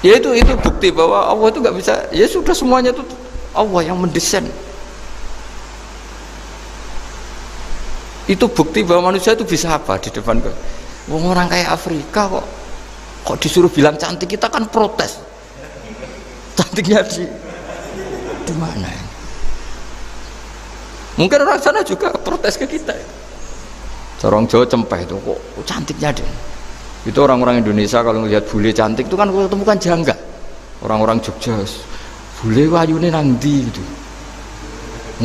Ya itu bukti bahwa Allah itu nggak bisa. Ya sudah semuanya itu Allah yang mendesain. Itu bukti bahwa manusia itu bisa apa di depan orang kayak Afrika kok Kok disuruh bilang cantik, kita kan protes. Cantiknya di mana? Mungkin orang sana juga protes ke kita. Orang Jawa cempeh itu kok cantiknya deh. Itu orang-orang Indonesia kalau melihat bule cantik itu kan ketemu kan janggal. Orang-orang Jogja, bule wayune nang ndi gitu.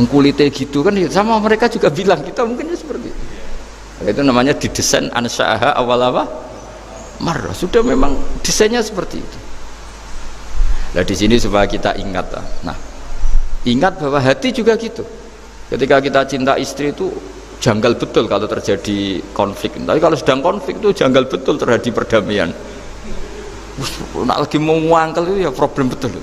Kulitnya gitu kan sama mereka juga bilang kita mungkin seperti itu. Itu namanya didesain ansyaha awal apa? Marrah. Sudah memang desainnya seperti itu. Nah di sini supaya kita ingat. Nah, ingat bahwa hati juga gitu. Ketika kita cinta istri itu janggal betul kalau terjadi konflik. Tapi kalau sedang konflik itu janggal betul terjadi perdamaian. Nak lagi mau ngangkel itu ya problem betul.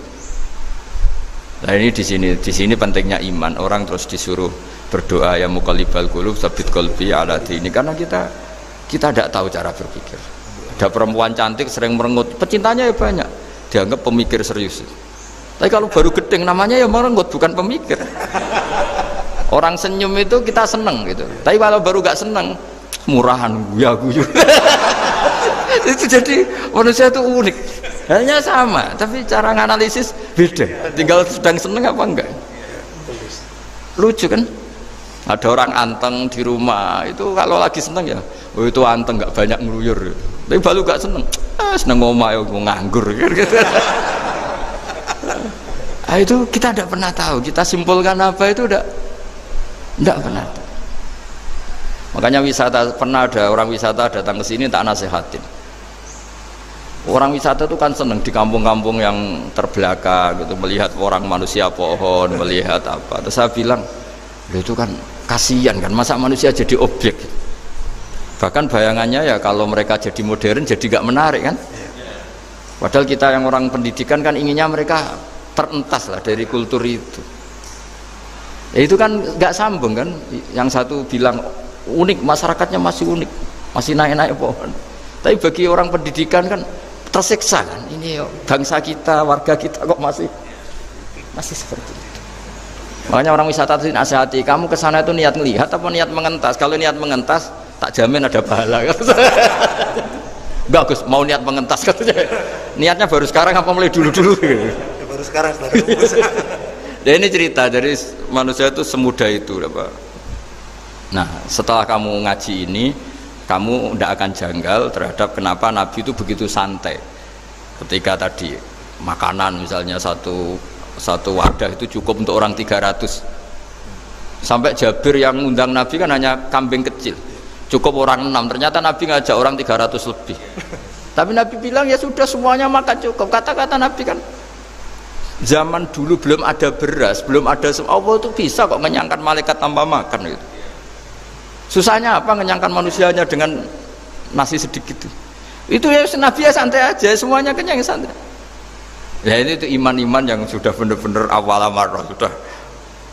Nah ini di sini pentingnya iman. Orang terus disuruh berdoa ya muqallibal qulub tsabit qalbi ala dini, karena kita tidak tahu cara berpikir. Ada perempuan cantik sering merengut, pecintanya ya banyak, dianggap pemikir serius. Tapi kalau baru gedeng namanya ya merengut, bukan pemikir. Orang senyum itu kita seneng gitu, tapi kalau baru gak seneng murahan guyu. Itu jadi manusia itu unik, hanya sama tapi cara nganalisis beda, tinggal sedang seneng apa enggak. Lucu kan, ada orang anteng di rumah itu kalau lagi seneng ya oh itu anteng, nggak banyak ngeluyur, tapi baru gak seneng seneng ngomah ya nganggur gitu. Nah, itu kita tidak pernah tahu, kita simpulkan apa itu tidak pernah tahu. Makanya wisata, pernah ada orang wisata datang ke sini tak nasihatin. Orang wisata itu kan seneng di kampung-kampung yang terbelakang gitu, melihat orang manusia pohon, melihat apa. Terus saya bilang, itu kan kasihan kan, masa manusia jadi objek. Bahkan bayangannya ya kalau mereka jadi modern jadi gak menarik kan. Padahal kita yang orang pendidikan kan inginnya mereka terentas lah dari kultur itu. Ya itu kan gak sambung kan. Yang satu bilang unik, masyarakatnya masih unik, masih naik-naik pohon. Tapi bagi orang pendidikan kan tersiksa kan, ini bangsa kita, warga kita kok masih seperti itu. Makanya orang wisata itu nasihati, kamu kesana itu niat melihat apa niat mengentas? Kalau niat mengentas tak jamin ada pahala. Enggak Gus, mau niat mengentas katanya. Niatnya baru sekarang apa mulai dulu-dulu? Baru sekarang setelah Ya ini cerita dari manusia itu semudah itu Pak. Nah setelah kamu ngaji ini, kamu tidak akan janggal terhadap kenapa Nabi itu begitu santai. Ketika tadi makanan misalnya satu wadah itu cukup untuk orang 300. Sampai Jabir yang ngundang Nabi kan hanya kambing kecil, cukup orang 6. Ternyata Nabi ngajak orang 300 lebih. Tapi Nabi bilang ya sudah semuanya makan cukup. Kata-kata Nabi kan, zaman dulu belum ada beras, belum ada Allah itu bisa kok mengenyangkan malaikat tanpa makan gitu. Susahnya apa mengenyangkan manusianya dengan nasi sedikit itu ya Nabi ya santai aja, semuanya kenyang santai. Ya ini itu iman-iman yang sudah benar-benar awal amarah, sudah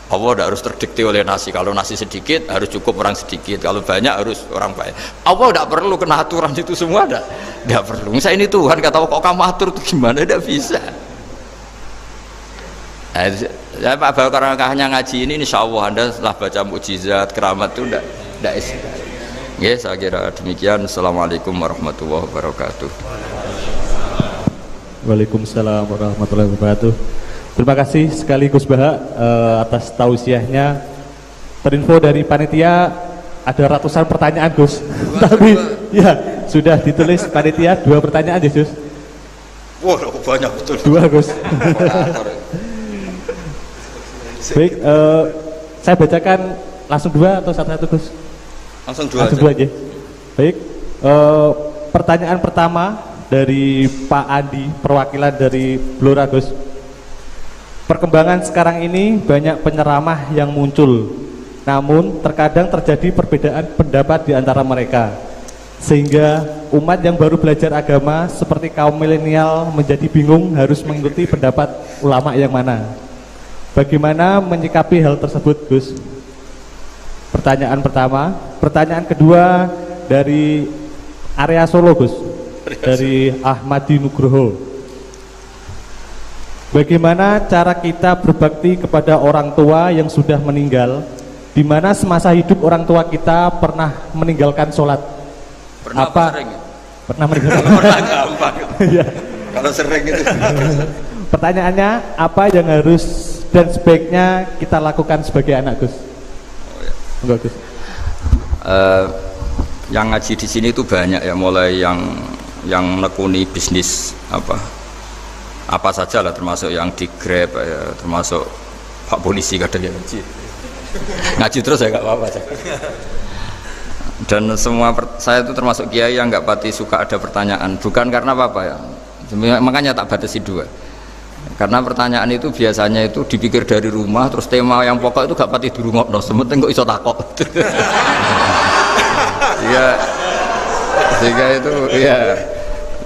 Allah tidak harus terdikte oleh nasi. Kalau nasi sedikit harus cukup orang sedikit, kalau banyak harus orang banyak. Allah tidak perlu kena aturan itu semua, tidak perlu. Misalnya ini Tuhan kata kok kamu atur itu gimana, tidak bisa. Nah, ya Pak karena ngaji ini insya Allah Anda setelah baca mukjizat keramat itu tidak istilah. Ya saya kira demikian. Assalamualaikum warahmatullahi wabarakatuh. Waalaikumsalam warahmatullahi wabarakatuh. Terima kasih sekali Gus Baha atas tausiahnya. Terinfo dari panitia ada ratusan pertanyaan Gus. Tapi ya sudah ditulis panitia 2 pertanyaan Gus. Wah banyak betul. 2 Gus. Baik, saya bacakan langsung 2 atau satu-satu Gus? Langsung 2 aja. Baik, pertanyaan pertama dari Pak Andi, perwakilan dari Blora Gus. Perkembangan sekarang ini banyak penyeramah yang muncul, namun terkadang terjadi perbedaan pendapat di antara mereka, sehingga umat yang baru belajar agama seperti kaum milenial menjadi bingung harus mengikuti pendapat ulama yang mana. Bagaimana menyikapi hal tersebut Gus? Pertanyaan pertama. Pertanyaan kedua dari area Solo Gus, dari Ahmadi Nugroho. Bagaimana cara kita berbakti kepada orang tua yang sudah meninggal, di mana semasa hidup orang tua kita pernah meninggalkan sholat? Pernah apa sering? Pernah meninggalkan? Pernah gampang. Iya. Kalau sering itu. Pertanyaannya, apa yang harus dan sebaiknya kita lakukan sebagai anak Gus? Enggak Gus. Yang ngaji di sini itu banyak ya, mulai yang nekuni bisnis apa saja lah, termasuk yang di Grab ya, termasuk Pak Polisi kadang yang ngaji terus ya nggak apa-apa. Dan semua saya itu termasuk kiai yang nggak pati suka ada pertanyaan, bukan karena apa-apa ya, makanya tak batasi dua. Karena pertanyaan itu biasanya itu dipikir dari rumah, terus tema yang pokok itu gak pati di rumah, no, sementing kok iso takok. Iya, sehingga itu ya.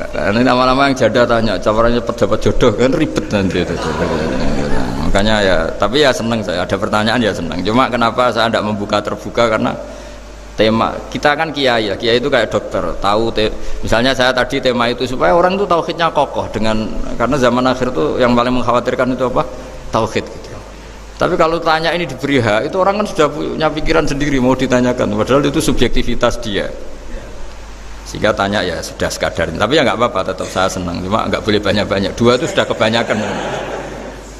Ini lama-lama yang janda tanya, caranya dapat jodoh kan ribet nanti itu. Makanya ya, tapi ya seneng saya ada pertanyaan ya seneng. Cuma kenapa saya tidak membuka terbuka, karena tema kita kan kiai ya, kiai itu kayak dokter, tahu misalnya saya tadi tema itu supaya orang itu tauhidnya kokoh karena zaman akhir itu yang paling mengkhawatirkan itu apa? Tauhid gitu. Tapi kalau tanya ini diberi hak, itu orang kan sudah punya pikiran sendiri mau ditanyakan, padahal itu subjektivitas dia. Sehingga tanya ya sudah sekadar, tapi ya nggak apa-apa, tetap saya senang, cuma nggak boleh banyak-banyak, dua itu sudah kebanyakan.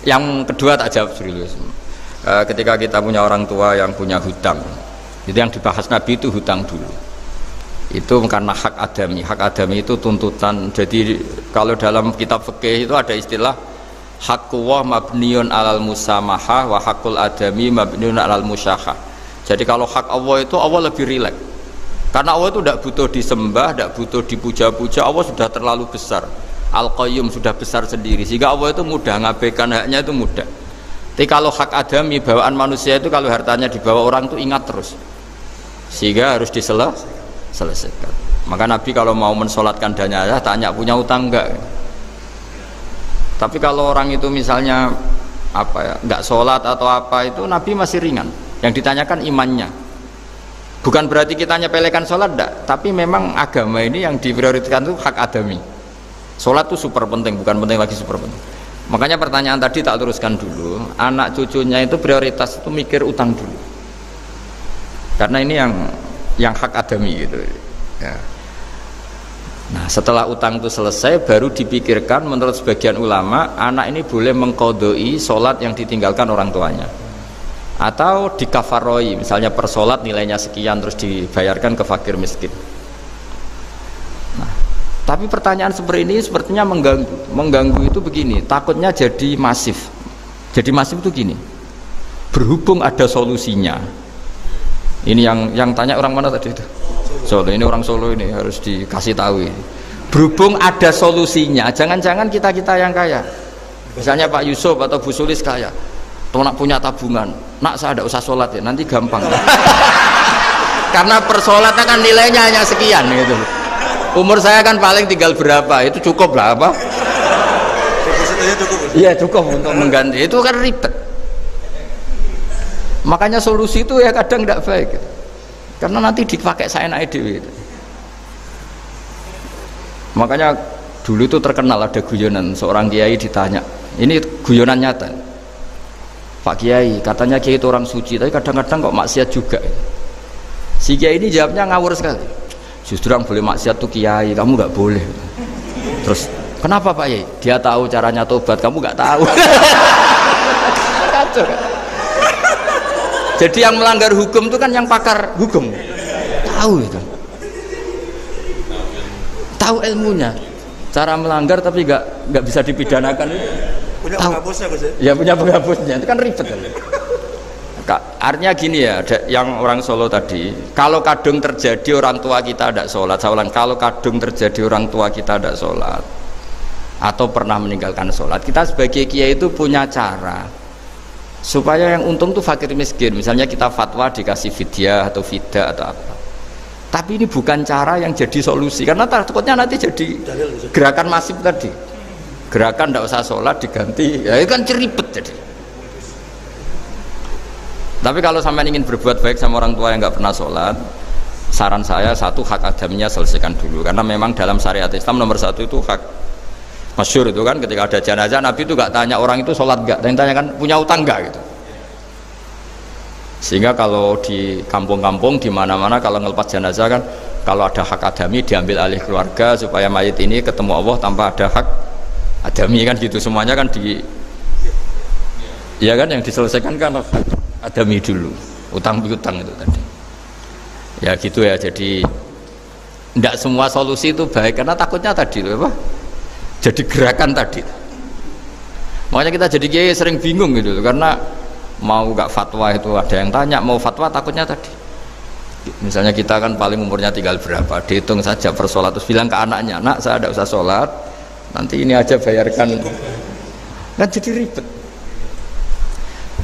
Yang kedua tak jawab serius. Ketika kita punya orang tua yang punya hutang, itu yang dibahas Nabi itu hutang dulu, itu karena hak adami itu tuntutan. Jadi kalau dalam kitab fikih itu ada istilah haqqullah mabniun alal musamahah wa haqqul adami mabniun alal musyahah. Jadi kalau hak Allah itu Allah lebih rileks, karena Allah itu tidak butuh disembah, tidak butuh dipuja-puja, Allah sudah terlalu besar, Al-Qayyum sudah besar sendiri, sehingga Allah itu mudah ngabaikan haknya, itu mudah. Tapi kalau hak adami, bawaan manusia itu kalau hartanya dibawa orang itu ingat terus, sehingga harus diselesaikan. Maka Nabi kalau mau mensolatkan jenazah tanya punya utang enggak. Tapi kalau orang itu misalnya enggak sholat atau apa, itu Nabi masih ringan. Yang ditanyakan imannya. Bukan berarti kita nyepelekan sholat enggak, tapi memang agama ini yang diprioritaskan itu hak adami. Sholat itu super penting, bukan penting lagi super penting. Makanya pertanyaan tadi tak teruskan dulu, anak cucunya itu prioritas itu mikir utang dulu, karena ini yang hak adami gitu ya. Nah setelah utang itu selesai baru dipikirkan menurut sebagian ulama anak ini boleh mengkodoi sholat yang ditinggalkan orang tuanya, atau dikafaroi, misalnya per sholat nilainya sekian terus dibayarkan ke fakir miskin. Nah, tapi pertanyaan seperti ini sepertinya mengganggu itu begini, takutnya jadi masif. Jadi masif itu gini, berhubung ada solusinya. Ini yang tanya orang mana tadi itu? Solo, ini orang Solo ini harus dikasih tahu ini. Berhubung ada solusinya, jangan-jangan kita yang kaya, misalnya Pak Yusuf atau Bu Sulis kaya, tuh nak punya tabungan, nak saya ada usah sholat ya, nanti gampang. Karena per sholatnya kan nilainya hanya sekian gitu. Umur saya kan paling tinggal berapa, itu cukup lah apa? Depositonya cukup. Iya cukup untuk mengganti, itu kan ribet. Makanya solusi itu ya kadang tidak baik, karena nanti dipakai seenaknya dewi. Makanya dulu itu terkenal ada guyonan, seorang kiai ditanya, ini guyonan nyata, Pak Kiai, katanya Kiai itu orang suci, tapi kadang-kadang kok maksiat juga. Si Kiai ini jawabnya ngawur sekali, justru yang boleh maksiat tuh Kiai, kamu nggak boleh. Terus kenapa Pak Kiai? Dia tahu caranya tobat, kamu nggak tahu. Kacau kan? Jadi yang melanggar hukum itu kan yang pakar hukum, tahu itu, tahu ilmunya, cara melanggar tapi nggak bisa dipidanakan itu. Punya penghapusnya Gus ya? Ya punya penghapusnya, itu kan ribet kan. Artinya gini ya, ada yang orang Solo tadi, kalau kadung terjadi orang tua kita tidak sholat, saya ulang, kalau kadung terjadi orang tua kita tidak sholat atau pernah meninggalkan sholat, kita sebagai kiai itu punya cara supaya yang untung tuh fakir miskin. Misalnya kita fatwa dikasih fidyah atau fidah atau apa, tapi ini bukan cara yang jadi solusi, karena takutnya nanti jadi gerakan masif tadi, gerakan tidak usah sholat diganti, ya itu kan ribet jadi. Tapi kalau sampai ingin berbuat baik sama orang tua yang nggak pernah sholat, saran saya satu, hak adamnya selesaikan dulu, karena memang dalam syariat Islam nomor satu itu hak. Masyhur itu kan ketika ada jenazah Nabi itu gak tanya orang itu sholat gak, dan tanya kan punya utang gak gitu. Sehingga kalau di kampung-kampung di mana-mana kalau ngelepas jenazah kan kalau ada hak adami diambil alih keluarga supaya mayit ini ketemu Allah tanpa ada hak adami kan gitu, semuanya kan ya kan yang diselesaikan kan hak adami dulu, utang piutang itu tadi ya gitu ya. Jadi tidak semua solusi itu baik karena takutnya tadi apa jadi gerakan tadi, makanya kita jadi kiai sering bingung gitu karena mau gak fatwa itu ada yang tanya, mau fatwa takutnya tadi misalnya kita kan paling umurnya tinggal berapa, dihitung saja per sholat terus bilang ke anaknya, nak saya tidak usah sholat nanti ini aja bayarkan, kan jadi ribet.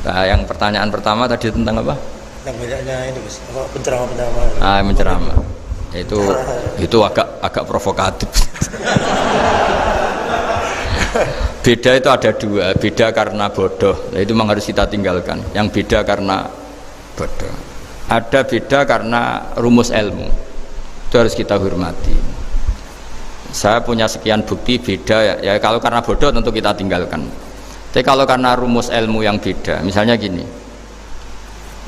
Nah yang pertanyaan pertama tadi tentang apa? Tentang banyaknya ini Gus, penceramah menceramah itu agak provokatif. Beda itu ada dua, beda karena bodoh, nah, itu memang harus kita tinggalkan. Yang beda karena bodoh, ada beda karena rumus ilmu, itu harus kita hormati. Saya punya sekian bukti beda ya kalau karena bodoh tentu kita tinggalkan. Tapi kalau karena rumus ilmu yang beda, misalnya gini,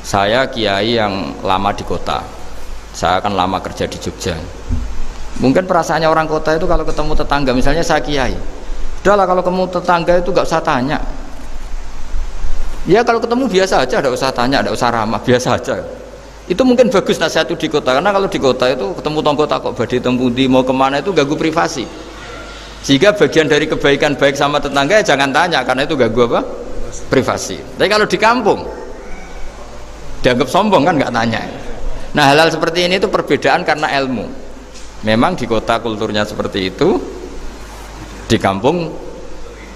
saya kiai yang lama di kota, saya kan lama kerja di Jogja. Mungkin perasaannya orang kota itu kalau ketemu tetangga, misalnya saya kiai, udahlah kalau ketemu tetangga itu gak usah tanya. Ya kalau ketemu biasa aja, gak usah tanya, gak usah ramah, biasa aja. Itu mungkin bagus nasihat itu di kota, karena kalau di kota itu ketemu tonggo takok badhe tempundi mau kemana itu ganggu privasi. Sehingga bagian dari kebaikan baik sama tetangga ya jangan tanya, karena itu ganggu apa? Privasi. Tapi kalau di kampung dianggap sombong kan nggak tanya. Nah hal-hal seperti ini itu perbedaan karena ilmu. Memang di kota kulturnya seperti itu, di kampung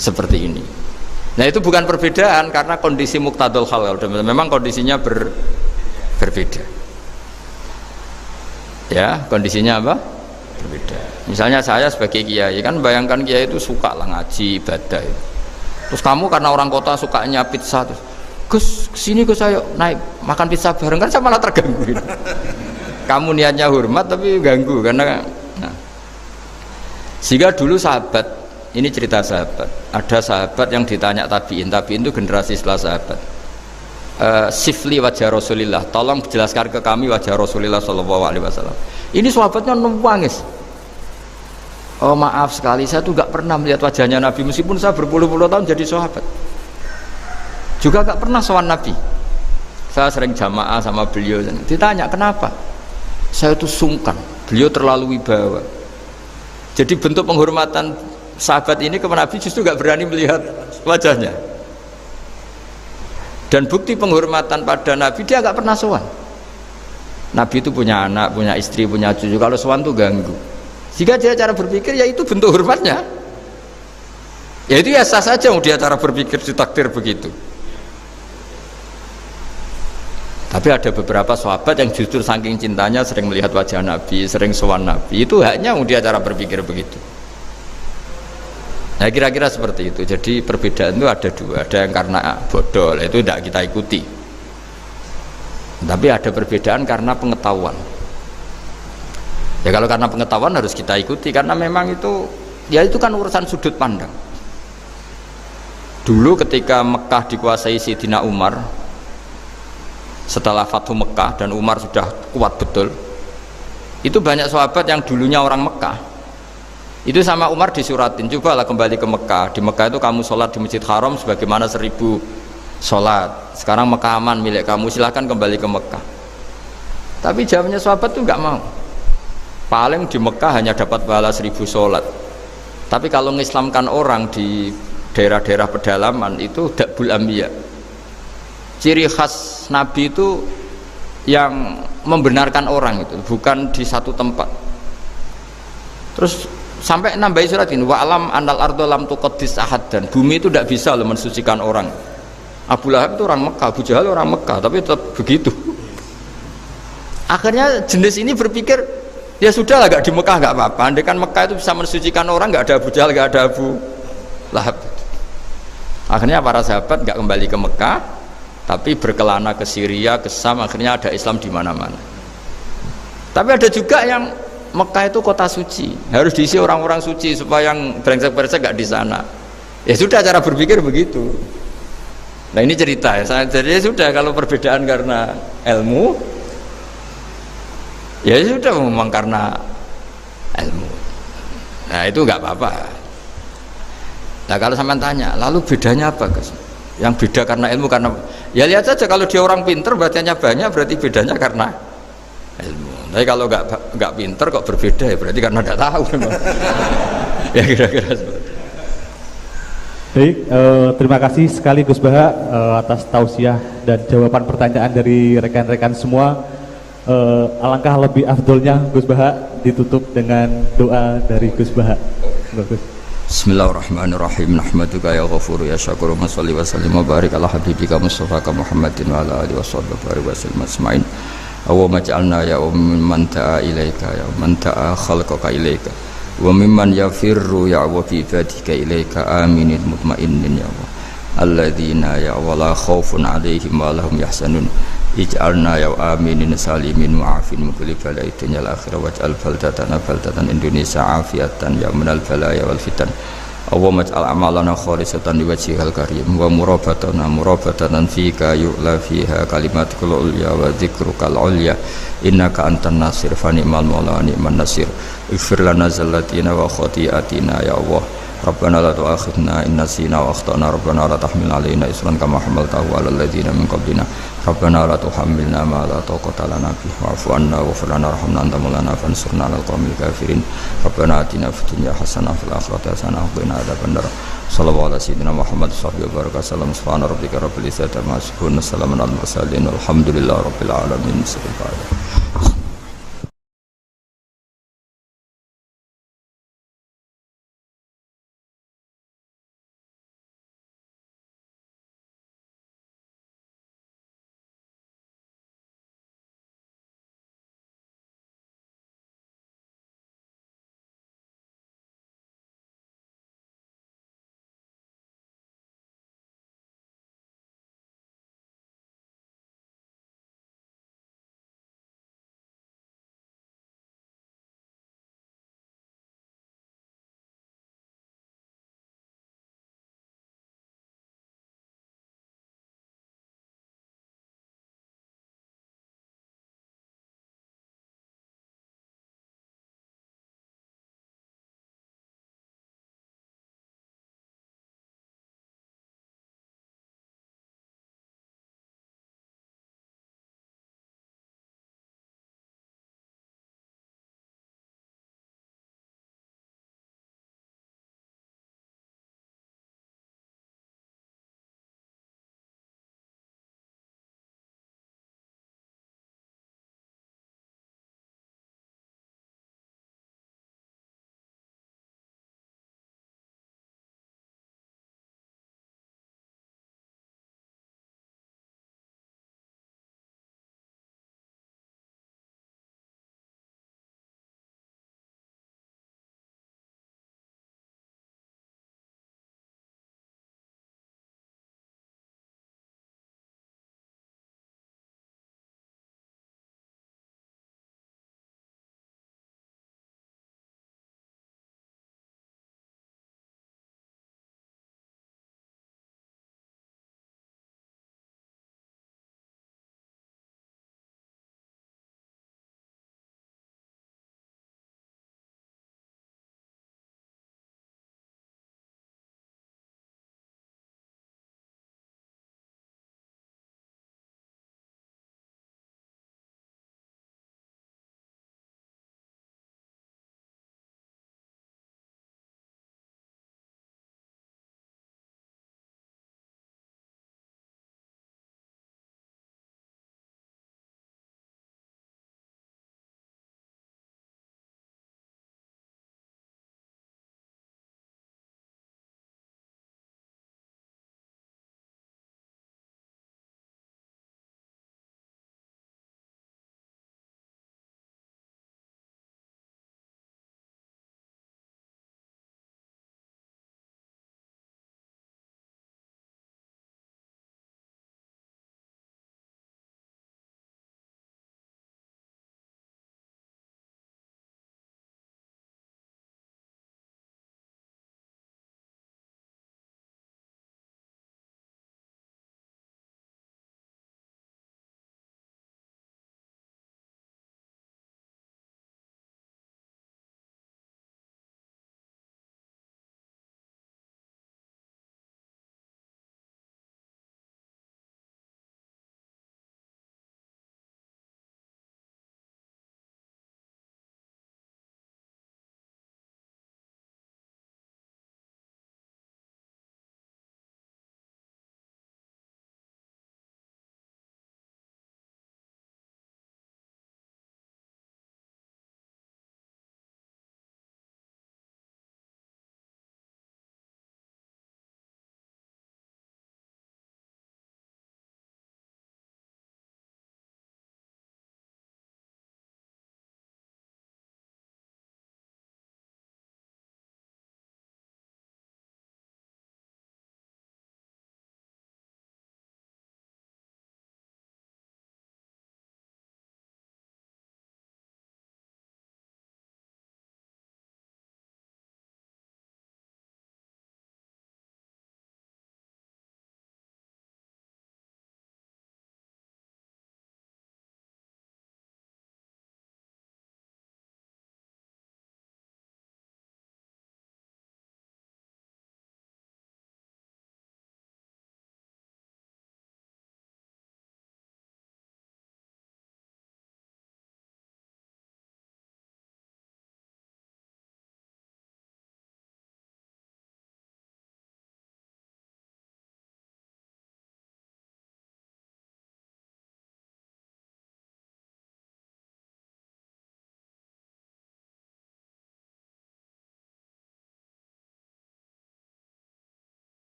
seperti ini. Nah itu bukan perbedaan karena kondisi muqtadul hal, memang kondisinya berbeda. Ya kondisinya apa? Berbeda. Misalnya saya sebagai kiai kan bayangkan kiai itu suka lah ngaji ibadah. Terus kamu karena orang kota sukanya pizza, terus Gus kesini Gus ayo naik makan pizza bareng, kan saya malah terganggu. Kamu niatnya hormat tapi ganggu karena nah. Sehingga dulu sahabat, ini cerita sahabat, ada sahabat yang ditanya tabiin itu generasi setelah sahabat, sifli wajah Rasulillah, tolong jelaskan ke kami wajah Rasulillah SAW. Ini sahabatnya nangis. Oh maaf sekali, saya tuh gak pernah melihat wajahnya Nabi meskipun saya berpuluh-puluh tahun jadi sahabat, juga gak pernah sowan Nabi. Saya sering jamaah sama beliau, ditanya kenapa, saya itu sungkan, beliau terlalu wibawa. Jadi bentuk penghormatan sahabat ini ke Nabi justru gak berani melihat wajahnya. Dan bukti penghormatan pada Nabi, dia gak pernah sowan. Nabi itu punya anak, punya istri, punya cucu, kalau sowan tuh ganggu. Jika dia cara berpikir ya itu bentuk hormatnya, ya itu ya sah saja dia cara berpikir ditakdir begitu. Tapi ada beberapa sahabat yang justru saking cintanya sering melihat wajah Nabi, sering sowan Nabi, itu haknya dia cara berpikir begitu. Nah kira-kira seperti itu. Jadi perbedaan itu ada dua, ada yang karena bodoh, itu tidak kita ikuti. Tapi ada perbedaan karena pengetahuan. Ya kalau karena pengetahuan harus kita ikuti, karena memang itu ya itu kan urusan sudut pandang. Dulu ketika Mekah dikuasai Sayyidina Umar, setelah Fathu Mekah dan Umar sudah kuat betul, itu banyak sahabat yang dulunya orang Mekah itu sama Umar disuratin, cobalah kembali ke Mekah. Di Mekah itu kamu sholat di Masjid Haram sebagaimana 1000 sholat. Sekarang Mekah aman milik kamu, silahkan kembali ke Mekah. Tapi jawabnya sahabat tuh nggak mau. Paling di Mekah hanya dapat pahala 1000 sholat. Tapi kalau mengislamkan orang di daerah-daerah pedalaman itu dakbul ambiya. Ciri khas Nabi itu yang membenarkan orang itu, bukan di satu tempat. Terus sampai nambahi surat ini, wa alam anal ardo lam tuqaddis ahad, dan bumi itu tidak bisa loh mensucikan orang. Abu Lahab itu orang Mekah, Abu Jahal orang Mekah, tapi tetap begitu. Akhirnya jenis ini berpikir, ya sudah lah, gak di Mekah gak apa-apa. Andai kan Mekah itu bisa mensucikan orang, gak ada Abu Jahal, gak ada Abu Lahab. Akhirnya para sahabat gak kembali ke Mekah, tapi berkelana ke Syria, ke Sam. Akhirnya ada Islam di mana-mana. Tapi ada juga yang Mekah itu kota suci, harus diisi orang-orang suci supaya yang brengsek-brengsek gak di sana. Ya sudah, cara berpikir begitu. Nah ini cerita ya. Jadi ya sudah, kalau perbedaan karena ilmu, Ya sudah memang karena ilmu. Nah itu nggak apa-apa. Nah kalau sampean tanya, lalu bedanya apa Gus? Yang beda karena ilmu karena ya lihat saja kalau dia orang pinter bacanya banyak berarti bedanya karena ilmu. Tapi kalau nggak pinter kok berbeda ya berarti karena nggak tahu. Ya kira-kira seperti itu. Baik, terima kasih sekali Gus Baha atas tausiah dan jawaban pertanyaan dari rekan-rekan semua. Alangkah lebih afdolnya Gus Baha ditutup dengan doa dari Gus Baha. Bagus. Bismillahirrahmanirrahim. Nahmaduka ya ghafuru ya syakuru wa sholli wa sallim wa barik ala habibika Mustafa Muhammadin wa ala alihi wa sahbihi wa sallam asma'in. Allahumma ja'alna ya mimman ta'a ilaika ya man ta'a khalqaka ilaika wa mimman yafirru ya wa fi ibadika ilaika aminin mutmainnin ya Allah alladzina ya wala khaufun alaihim wa lahum yahzanun ij'alna ya aminin salimin mu'afin min kulli bala'in dunya al-akhirah waj'al baldatan Indonesia afiatan ya minal balaya wal fitan. Allahumma ij'al a'malana khalisatan liwajhikal karim wa murabatan fika yu'la fiha kalimatukal ulya wa dzikrukal ulya innaka antan nasir fa ni'mal maula ni'man nasir. Ighfir lana zallatina wa khati'atina ya Allah. Rabbana la tu'akhidna in nasina wa akhtana Rabbana la tahmil alaina isran kama hamaltahu 'alal ladzina min qablina Rabbana la tuhammilna ma la taqata lana bihi wa'fu 'anna waghfir lana warhamna anta maulana fansurna 'alal qaumil kafirin Rabbana atina fid dunya hasanah wa fil akhirati hasanah wa qina adzabannar. Shallallahu ala sayyidina Muhammad sallallahu alaihi wa sallam. Subhana rabbika rabbil izzati amma yasifun. Wassalamun alal mursalin walhamdulillahi rabbil alamin.